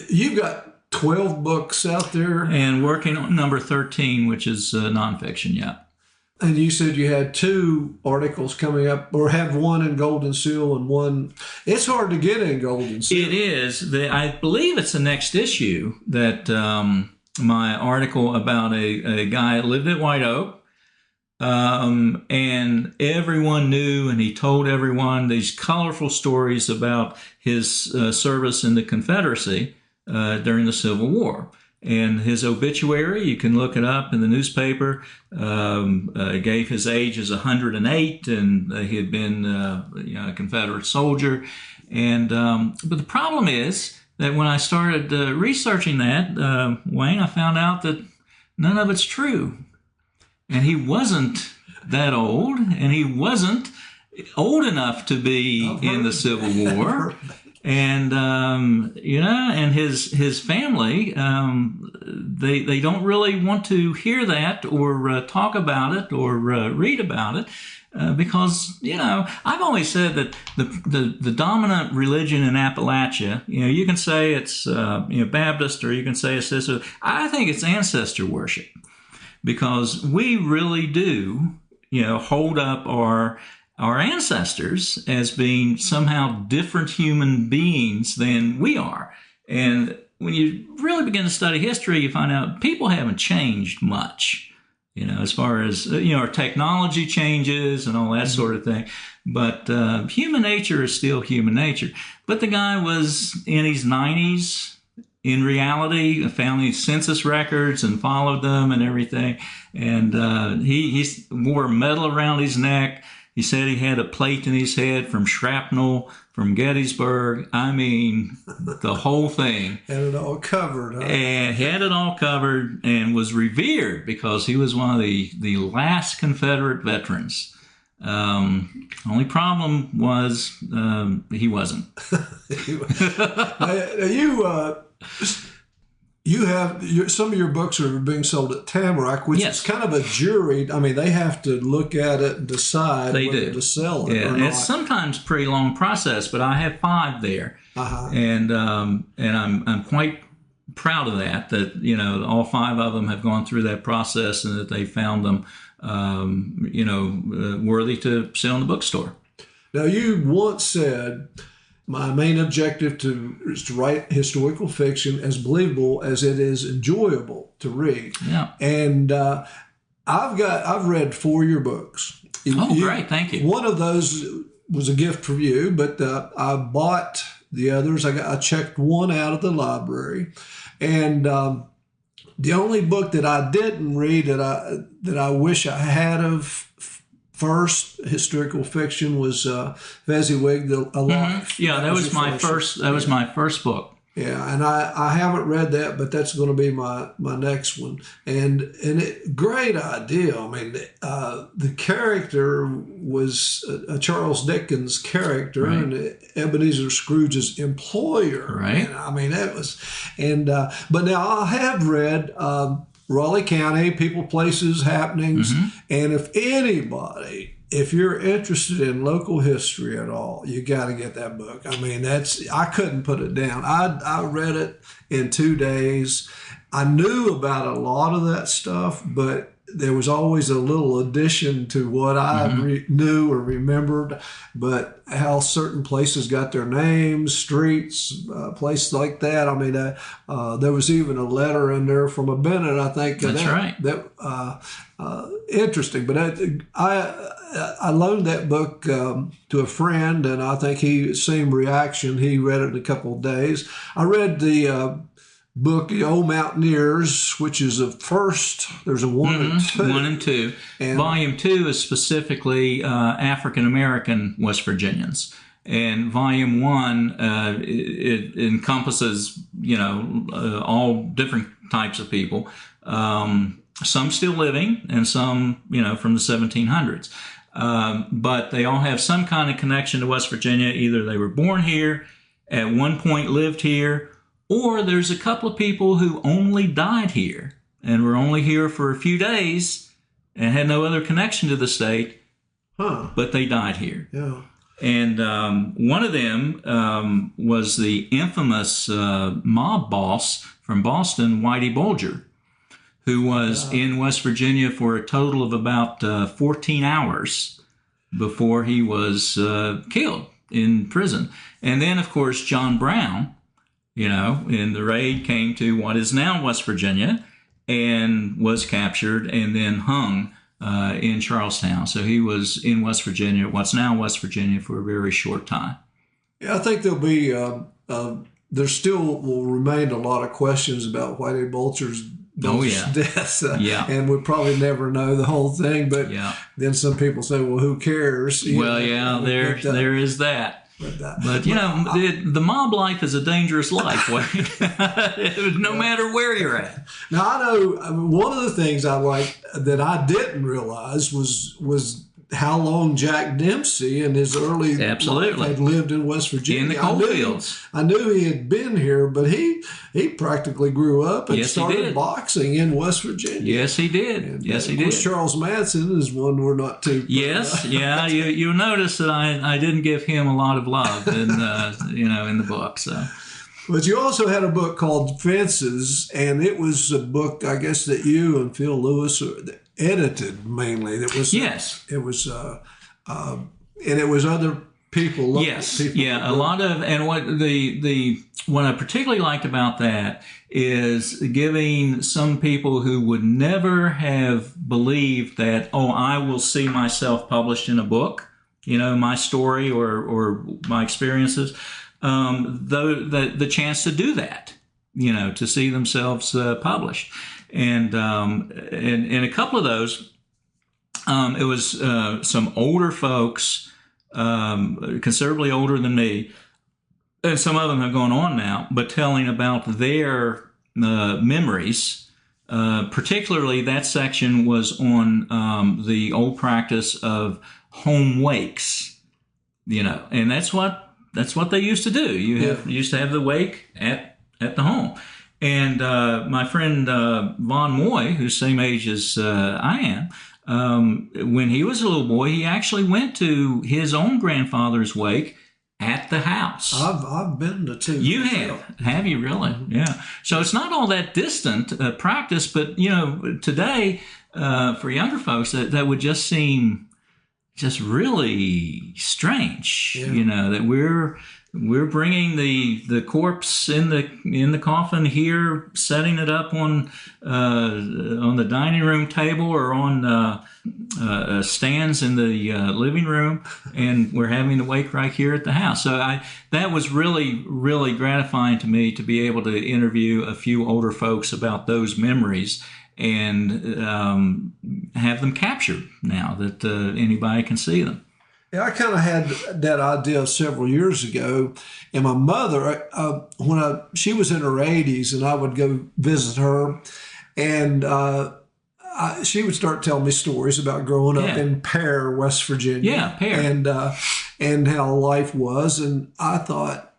you've got 12 books out there, and working on number 13, which is nonfiction. Yeah. And you said you had 2 articles coming up, or have one in Golden Seal and one. It's hard to get in Golden Seal. It is. I believe it's the next issue that my article about a guy that lived at White Oak, and everyone knew, and he told everyone these colorful stories about his service in the Confederacy during the Civil War. And his obituary, you can look it up in the newspaper, gave his age as 108, and he had been a Confederate soldier. And but the problem is that when I started researching that, Wayne, I found out that none of it's true. And he wasn't that old, and he wasn't old enough to be in the Civil War. And and his family, they don't really want to hear that or talk about it or read about it, because I've always said that the dominant religion in Appalachia, you can say it's Baptist, or you can say it's this. I think it's ancestor worship, because we really do hold up our ancestors as being somehow different human beings than we are. And when you really begin to study history, you find out people haven't changed much, as far as, our technology changes and all that sort of thing. But human nature is still human nature. But the guy was in his 90s. In reality, found these census records and followed them and everything. And he wore a medal around his neck. He said he had a plate in his head from shrapnel from Gettysburg. I mean, the whole thing. Had it all covered, huh? And had it all covered and was revered because he was one of the last Confederate veterans. Only problem was he wasn't. You have some of your books are being sold at Tamarack, which is kind of a jury. I mean, they have to look at it and decide whether to sell it or not. It's sometimes a pretty long process, but I have 5 there, and I'm quite proud of that. That all 5 of them have gone through that process, and that they found them worthy to sell in the bookstore. Now, you once said, my main objective is to write historical fiction as believable as it is enjoyable to read. Yeah. And I've read 4 of your books. Great. Thank you. One of those was a gift from you, but I bought the others. I checked one out of the library. And the only book that I didn't read that I wish I had of first historical fiction was Fezziwig the Alive. Mm-hmm. Yeah, that was my first. That was my first book. Yeah, and I haven't read that, but that's going to be my next one. And great idea. I mean, the character was a Charles Dickens character, right. And Ebenezer Scrooge's employer. Right. And, I mean, that was, and but now I have read Raleigh County, People, Places, Happenings, and if you're interested in local history at all, you got to get that book. I mean, I couldn't put it down. I read it in 2 days. I knew about a lot of that stuff, but there was always a little addition to what I knew or remembered, but how certain places got their names, streets, places like that. I mean, there was even a letter in there from a Bennett, I think. That's right. Interesting. But I loaned that book to a friend, and I think same reaction. He read it in a couple of days. I read the book, The Old Mountaineers, which is there's a 1 and 2. 1 and 2. And Volume 2 is specifically African-American West Virginians. And Volume 1, it encompasses, all different types of people. Some still living and some, from the 1700s. But they all have some kind of connection to West Virginia. Either they were born here, at one point lived here, or there's a couple of people who only died here and were only here for a few days and had no other connection to the state, but they died here. Yeah. And one of them was the infamous mob boss from Boston, Whitey Bulger, who was in West Virginia for a total of about 14 hours before he was killed in prison. And then, of course, John Brown, in the raid, came to what is now West Virginia and was captured and then hung in Charlestown. So he was in West Virginia, what's now West Virginia, for a very short time. Yeah, I think there'll be, there still will remain a lot of questions about Whitey Bulger's death. And we'll probably never know the whole thing. But then some people say, well, who cares? There is that. But the mob life is a dangerous life, Wayne. No matter where you're at. Now, I know one of the things I like that I didn't realize was how long Jack Dempsey in his early life had lived in West Virginia. In the coal fields. I knew he had been here, but he practically grew up and started boxing in West Virginia. Yes, he did. And, he did. did. Charles Manson is one we're not too. Yes, You'll notice that I didn't give him a lot of love in the book. So. But you also had a book called Fences, and it was a book, I guess, that you and Phil Lewis edited mainly. It was and it was other people. A lot of, and what I particularly liked about that is giving some people who would never have believed that, I will see myself published in a book, my story or my experiences, the chance to do that, to see themselves published. And in a couple of those, It was some older folks, considerably older than me, and some of them have gone on now, but telling about their memories. Particularly, that section was on the old practice of home wakes, and that's what they used to do. You used to have the wake at the home. And my friend Von Moy, who's the same age as I am, when he was a little boy, he actually went to his own grandfather's wake at the house. I've been to two. You have you really? Mm-hmm. Yeah. So it's not all that distant practice, but today for younger folks that would just seem just really strange. Yeah. That we're bringing the corpse in the coffin here, setting it up on the dining room table or on stands in the living room, and we're having the wake right here at the house. So that was really, really gratifying to me to be able to interview a few older folks about those memories and have them captured now that anybody can see them. Yeah, I kind of had that idea several years ago, and my mother, she was in her 80s, and I would go visit her, and she would start telling me stories about growing up in Pear, West Virginia. Yeah, Pear. And how life was, and I thought,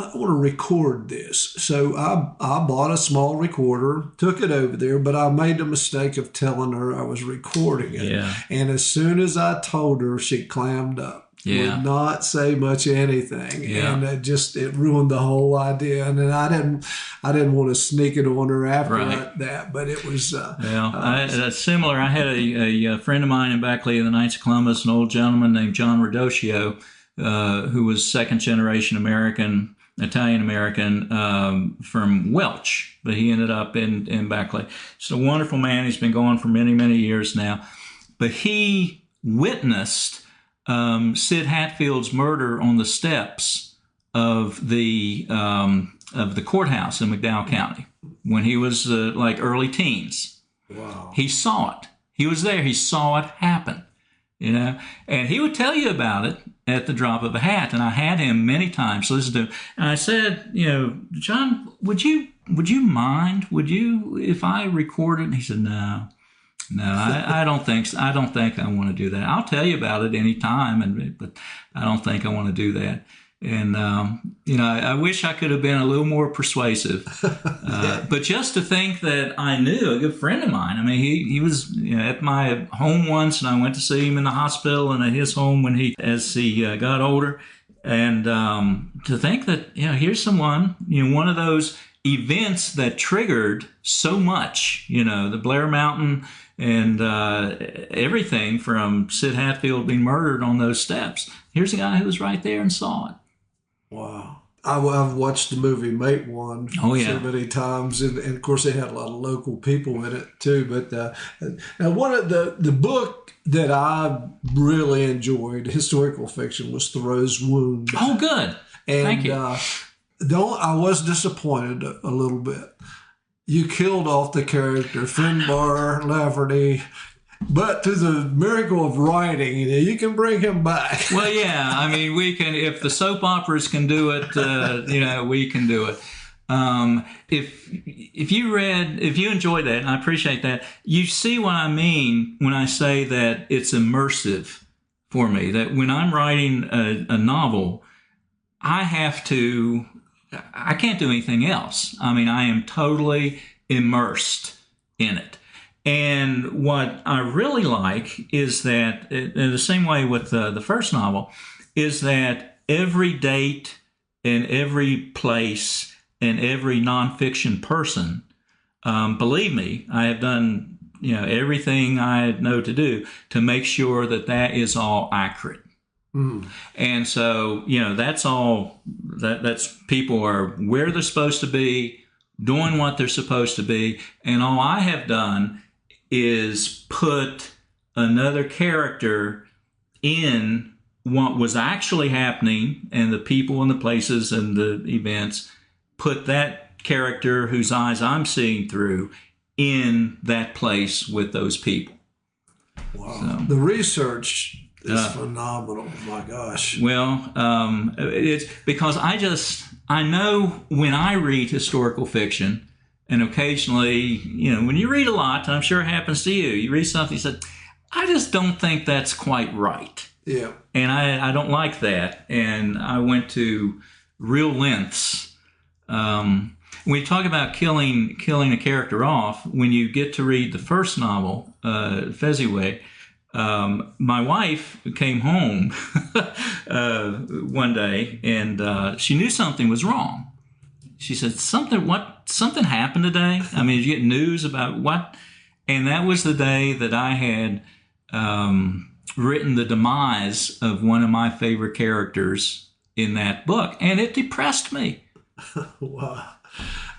I want to record this. So I bought a small recorder, took it over there, but I made the mistake of telling her I was recording it. Yeah. And as soon as I told her, she clammed up. Yeah. Would not say much of anything. Yeah. And it ruined the whole idea. And then I didn't want to sneak it on her after that, but it was similar. I had a friend of mine in Appalachia, the Knights of Columbus, an old gentleman named John Radocchio, who was second generation Italian American from Welch, but he ended up in Appalachia. He's a wonderful man. He's been gone for many, many years now. But he witnessed Sid Hatfield's murder on the steps of the courthouse in McDowell County when he was like early teens. Wow. He saw it. He was there. He saw it happen. And he would tell you about it at the drop of a hat. And I had him many times listen to him. And I said, John, would you mind? Would you, if I recorded? And he said, no, I don't think so. I don't think I want to do that. I'll tell you about it any time, but I don't think I want to do that. And, I wish I could have been a little more persuasive. But just to think that I knew a good friend of mine, I mean, he was at my home once, and I went to see him in the hospital and at his home as he got older. And to think that, here's someone, one of those events that triggered so much, the Blair Mountain and everything from Sid Hatfield being murdered on those steps. Here's a guy who was right there and saw it. Wow. I've watched the movie Mate One so many times, and of course they had a lot of local people in it too. But now one of the book that I really enjoyed, historical fiction, was Thoreau's Wound. Oh, good. And, thank you. I was disappointed a little bit. You killed off the character Finbar Lafferty. But through the miracle of writing, you can bring him back. Well, yeah. I mean, we can. If the soap operas can do it, we can do it. If you enjoyed that, and I appreciate that, you see what I mean when I say that it's immersive for me. That when I'm writing a novel, I can't do anything else. I mean, I am totally immersed in it. And what I really like is that, in the same way with the first novel, is that every date and every place and every nonfiction person, believe me, I have done everything I know to do to make sure that is all accurate. Mm. And so that's all. That's people are where they're supposed to be, doing what they're supposed to be, and all I have done is put another character in what was actually happening and the people and the places and the events, put that character whose eyes I'm seeing through in that place with those people. Wow. So, The research is phenomenal. My gosh. well, it's because I know when I read historical fiction, and occasionally, when you read a lot, and I'm sure it happens to you, you read something, you say, I just don't think that's quite right. Yeah. And I don't like that. And I went to real lengths. When you talk about killing a character off, when you get to read the first novel, Fezziwig, my wife came home one day, and she knew something was wrong. She said, something happened today? I mean, did you get news about what? And that was the day that I had written the demise of one of my favorite characters in that book, and it depressed me. Wow.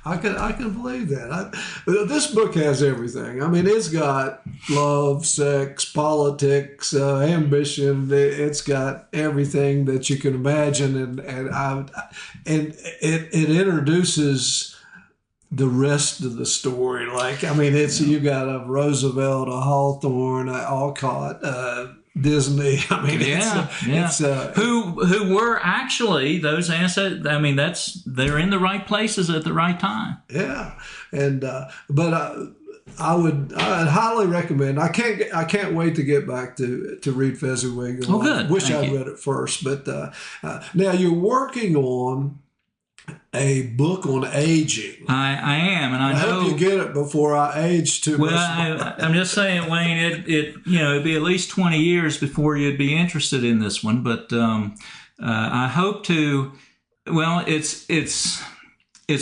I can believe that. This book has everything. I mean, it's got love, sex, politics, ambition. It's got everything that you can imagine, and it introduces the rest of the story. Like, I mean, you got a Roosevelt, a Hawthorne, a Alcott, Disney. I mean, it's who were actually those assets. I mean, they're in the right places at the right time. Yeah, and but I'd highly recommend. I can't wait to get back to read Fezziwig. Oh, good. I wish Thank I'd you. read it first, but now you're working on a book on aging. I am, and I know. hope you get it before I age too much. Well, I'm just saying, Wayne. It'd be at least 20 years before you'd be interested in this one. But I hope to. Well, it's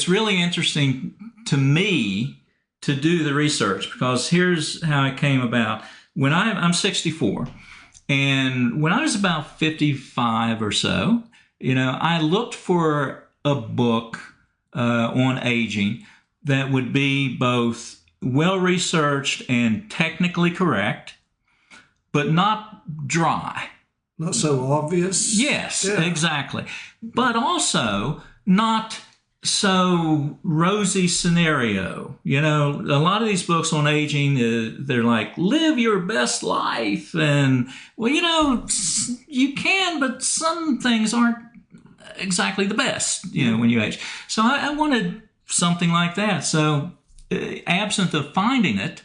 really interesting to me to do the research, because here's how it came about. When I'm 64, and when I was about 55 or so, I looked for a book on aging that would be both well-researched and technically correct, but not dry. Not so obvious. Yes, Yeah. exactly. But also not so rosy scenario. A lot of these books on aging, they're like, live your best life. And, well, you can, but some things aren't exactly the best, when you age. So I wanted something like that. So absent of finding it,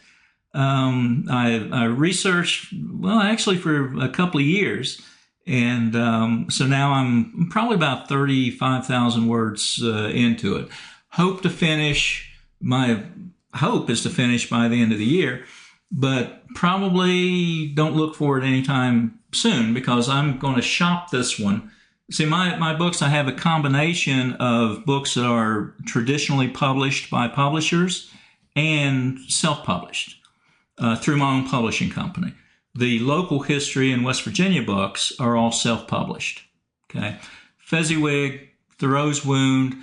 I researched, well, actually for a couple of years. And so now I'm probably about 35,000 words into it. My hope is to finish by the end of the year, but probably don't look for it anytime soon, because I'm going to shop this one. See, my books, I have a combination of books that are traditionally published by publishers and self-published through my own publishing company. The local history and West Virginia books are all self-published. Okay, Fezziwig, Thoreau's Wound,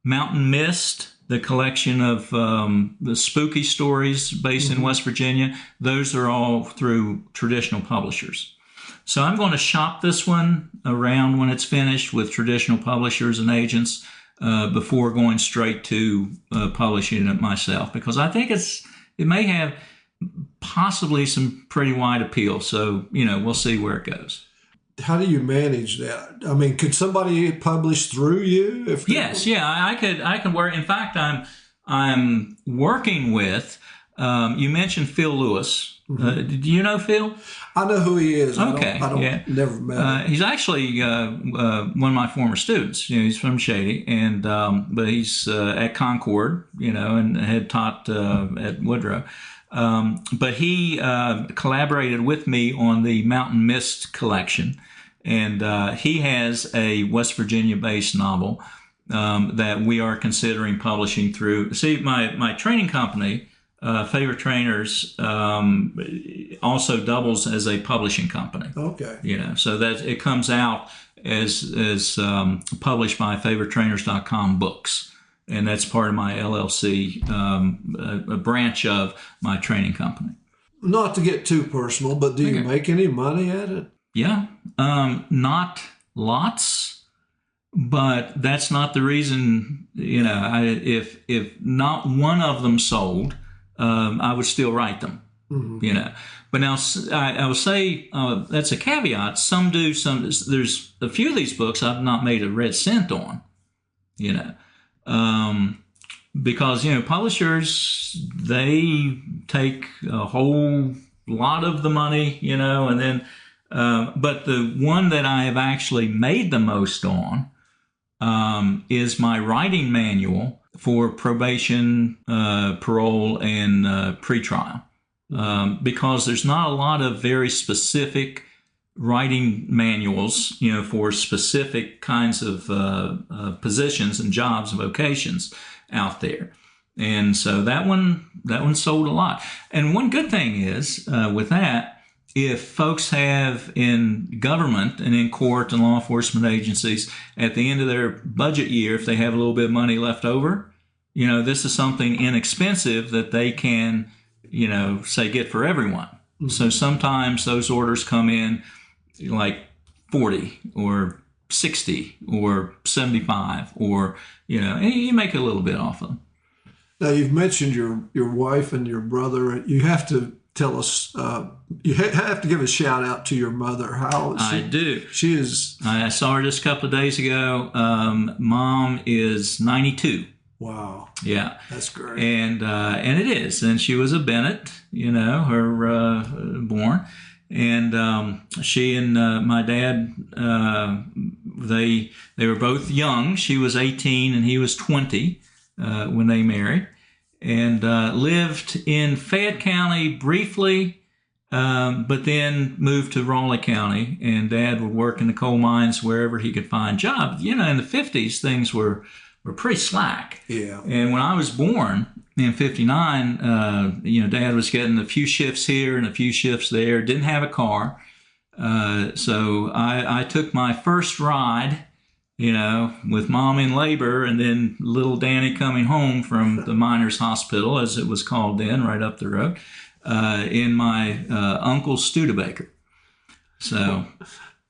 Mountain Mist, the collection of the spooky stories based in West Virginia, those are all through traditional publishers. So I'm going to shop this one around when it's finished with traditional publishers and agents before going straight to publishing it myself, because I think it may have possibly some pretty wide appeal. So, we'll see where it goes. How do you manage that? I mean, could somebody publish through you? Yes, I could work. In fact, I'm working with. You mentioned Phil Lewis. Do you know Phil? I know who he is. Okay, I don't never met him. He's actually one of my former students. He's from Shady, and but he's at Concord, and had taught at Woodrow. But he collaborated with me on the Mountain Mist collection, and he has a West Virginia-based novel that we are considering publishing through. See, my training company, Favorite Trainers, also doubles as a publishing company. Okay. So that it comes out as published by favoritetrainers.com books. And that's part of my LLC, a branch of my training company. Not to get too personal, but do you make any money at it? Yeah, not lots, but that's not the reason. If not one of them sold, I would still write them. you know. But now I will say that's a caveat. Some do, there's a few of these books I've not made a red cent on, you know. Because, you know, publishers, they take a whole lot of the money, you know, and then, but the one that I have actually made the most on is my writing manual for probation, parole, and pretrial. Because there's not a lot of very specific writing manuals, you know, for specific kinds of positions and jobs and vocations out there. And so that one sold a lot. And one good thing is with that, if folks have in government and in court and law enforcement agencies at the end of their budget year, if they have a little bit of money left over, you know, this is something inexpensive that they can, you know, say get for everyone. Mm-hmm. So sometimes those orders come in like 40 or 60 or 75 or, you know, and you make a little bit off them. Now, you've mentioned your wife and your brother. You have to tell us, you have to give a shout out to your mother. How is she? I do. She is. I saw her just a couple of days ago. Mom is 92. Wow. Yeah. That's great. And it is. And she was a Bennett, you know, her born. And she and my dad, they were both young. She was 18 and he was 20 when they married, and lived in Fayette County briefly, but then moved to Raleigh County. And Dad would work in the coal mines wherever he could find jobs. You know, in the 50s, things were pretty slack. Yeah. And when I was born in 59, you know, Dad was getting a few shifts here and a few shifts there, didn't have a car. So I took my first ride, you know, with Mom in labor and then little Danny coming home from the miners' hospital, as it was called then, right up the road, in my uncle's Studebaker. So.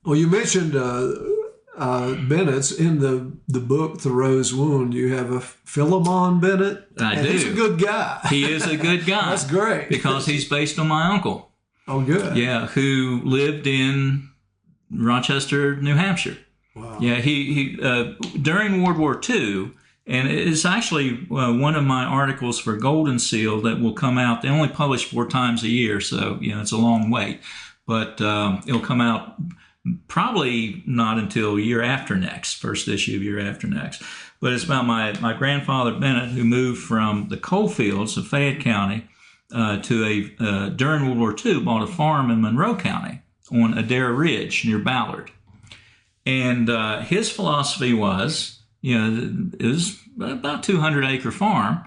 Well, you mentioned Bennett's in the book, Thoreau's Wound. You have a Philemon Bennett. I do. He's a good guy. He is a good guy. That's great. Because he's based on my uncle. Oh, good. Yeah, who lived in Rochester, New Hampshire. Wow. Yeah, he during World War II, and it's actually one of my articles for Golden Seal that will come out. They only publish 4 times a year, so, you know, it's a long wait. But it'll come out probably not until year after next, first issue of year after next. But it's about my grandfather Bennett, who moved from the coal fields of Fayette County to during World War II, bought a farm in Monroe County on Adair Ridge near Ballard. And his philosophy was, you know, it was about 200-acre farm,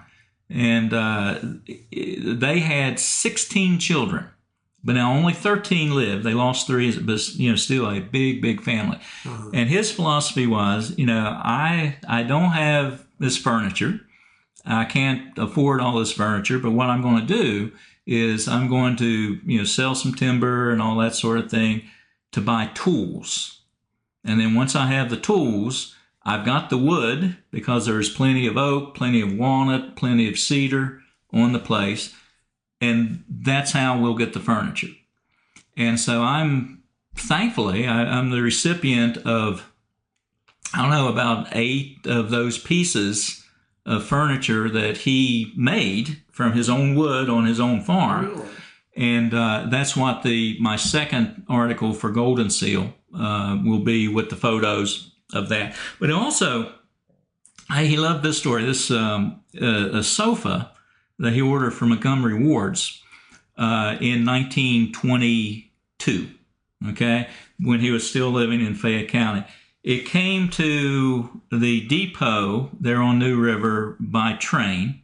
and they had 16 children. But now only 13 lived. They lost 3, but, you know, still a big, big family. Uh-huh. And his philosophy was, you know, I don't have this furniture. I can't afford all this furniture, but what I'm going to do is I'm going to, you know, sell some timber and all that sort of thing to buy tools. And then once I have the tools, I've got the wood, because there's plenty of oak, plenty of walnut, plenty of cedar on the place. And that's how we'll get the furniture. And so I'm the recipient of, I don't know, about 8 of those pieces of furniture that he made from his own wood on his own farm. Really? And that's what my second article for Golden Seal will be, with the photos of that. But also, he loved this story. This a sofa that he ordered from Montgomery Ward's in 1922, okay, when he was still living in Fayette County. It came to the depot there on New River by train.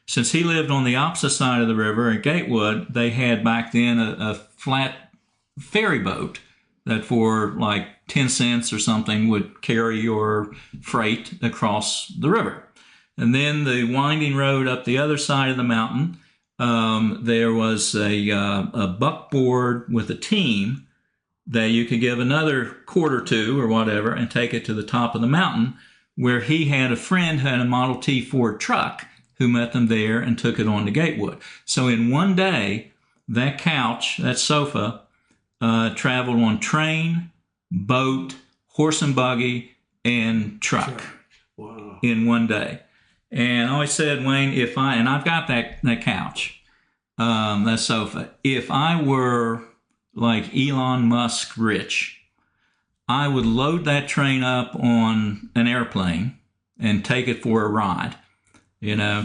Since he lived on the opposite side of the river at Gatewood, they had back then a flat ferry boat that for like 10 cents or something would carry your freight across the river. And then the winding road up the other side of the mountain, there was a buckboard with a team that you could give another quart or two or whatever and take it to the top of the mountain, where he had a friend who had a Model T Ford truck who met them there and took it on to Gatewood. So in one day, that couch, that sofa, traveled on train, boat, horse and buggy, and truck in one day. And I always said, Wayne, and I've got that couch, that sofa, if I were like Elon Musk rich, I would load that train up on an airplane and take it for a ride,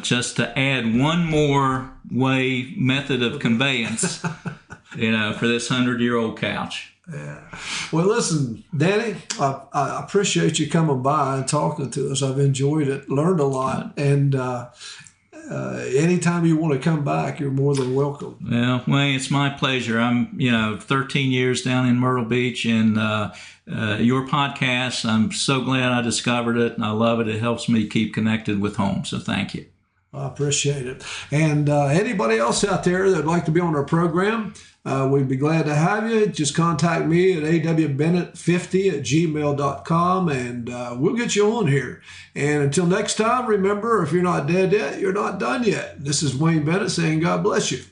just to add one more method of conveyance, for this 100-year-old couch. Yeah. Well, listen, Danny, I appreciate you coming by and talking to us. I've enjoyed it, learned a lot, and anytime you want to come back, you're more than welcome. Well, Wayne, it's my pleasure. I'm, 13 years down in Myrtle Beach, and your podcast, I'm so glad I discovered it, and I love it. It helps me keep connected with home, so thank you. I appreciate it. And anybody else out there that would like to be on our program, we'd be glad to have you. Just contact me at awbennett50@gmail.com, and we'll get you on here. And until next time, remember, if you're not dead yet, you're not done yet. This is Wayne Bennett saying God bless you.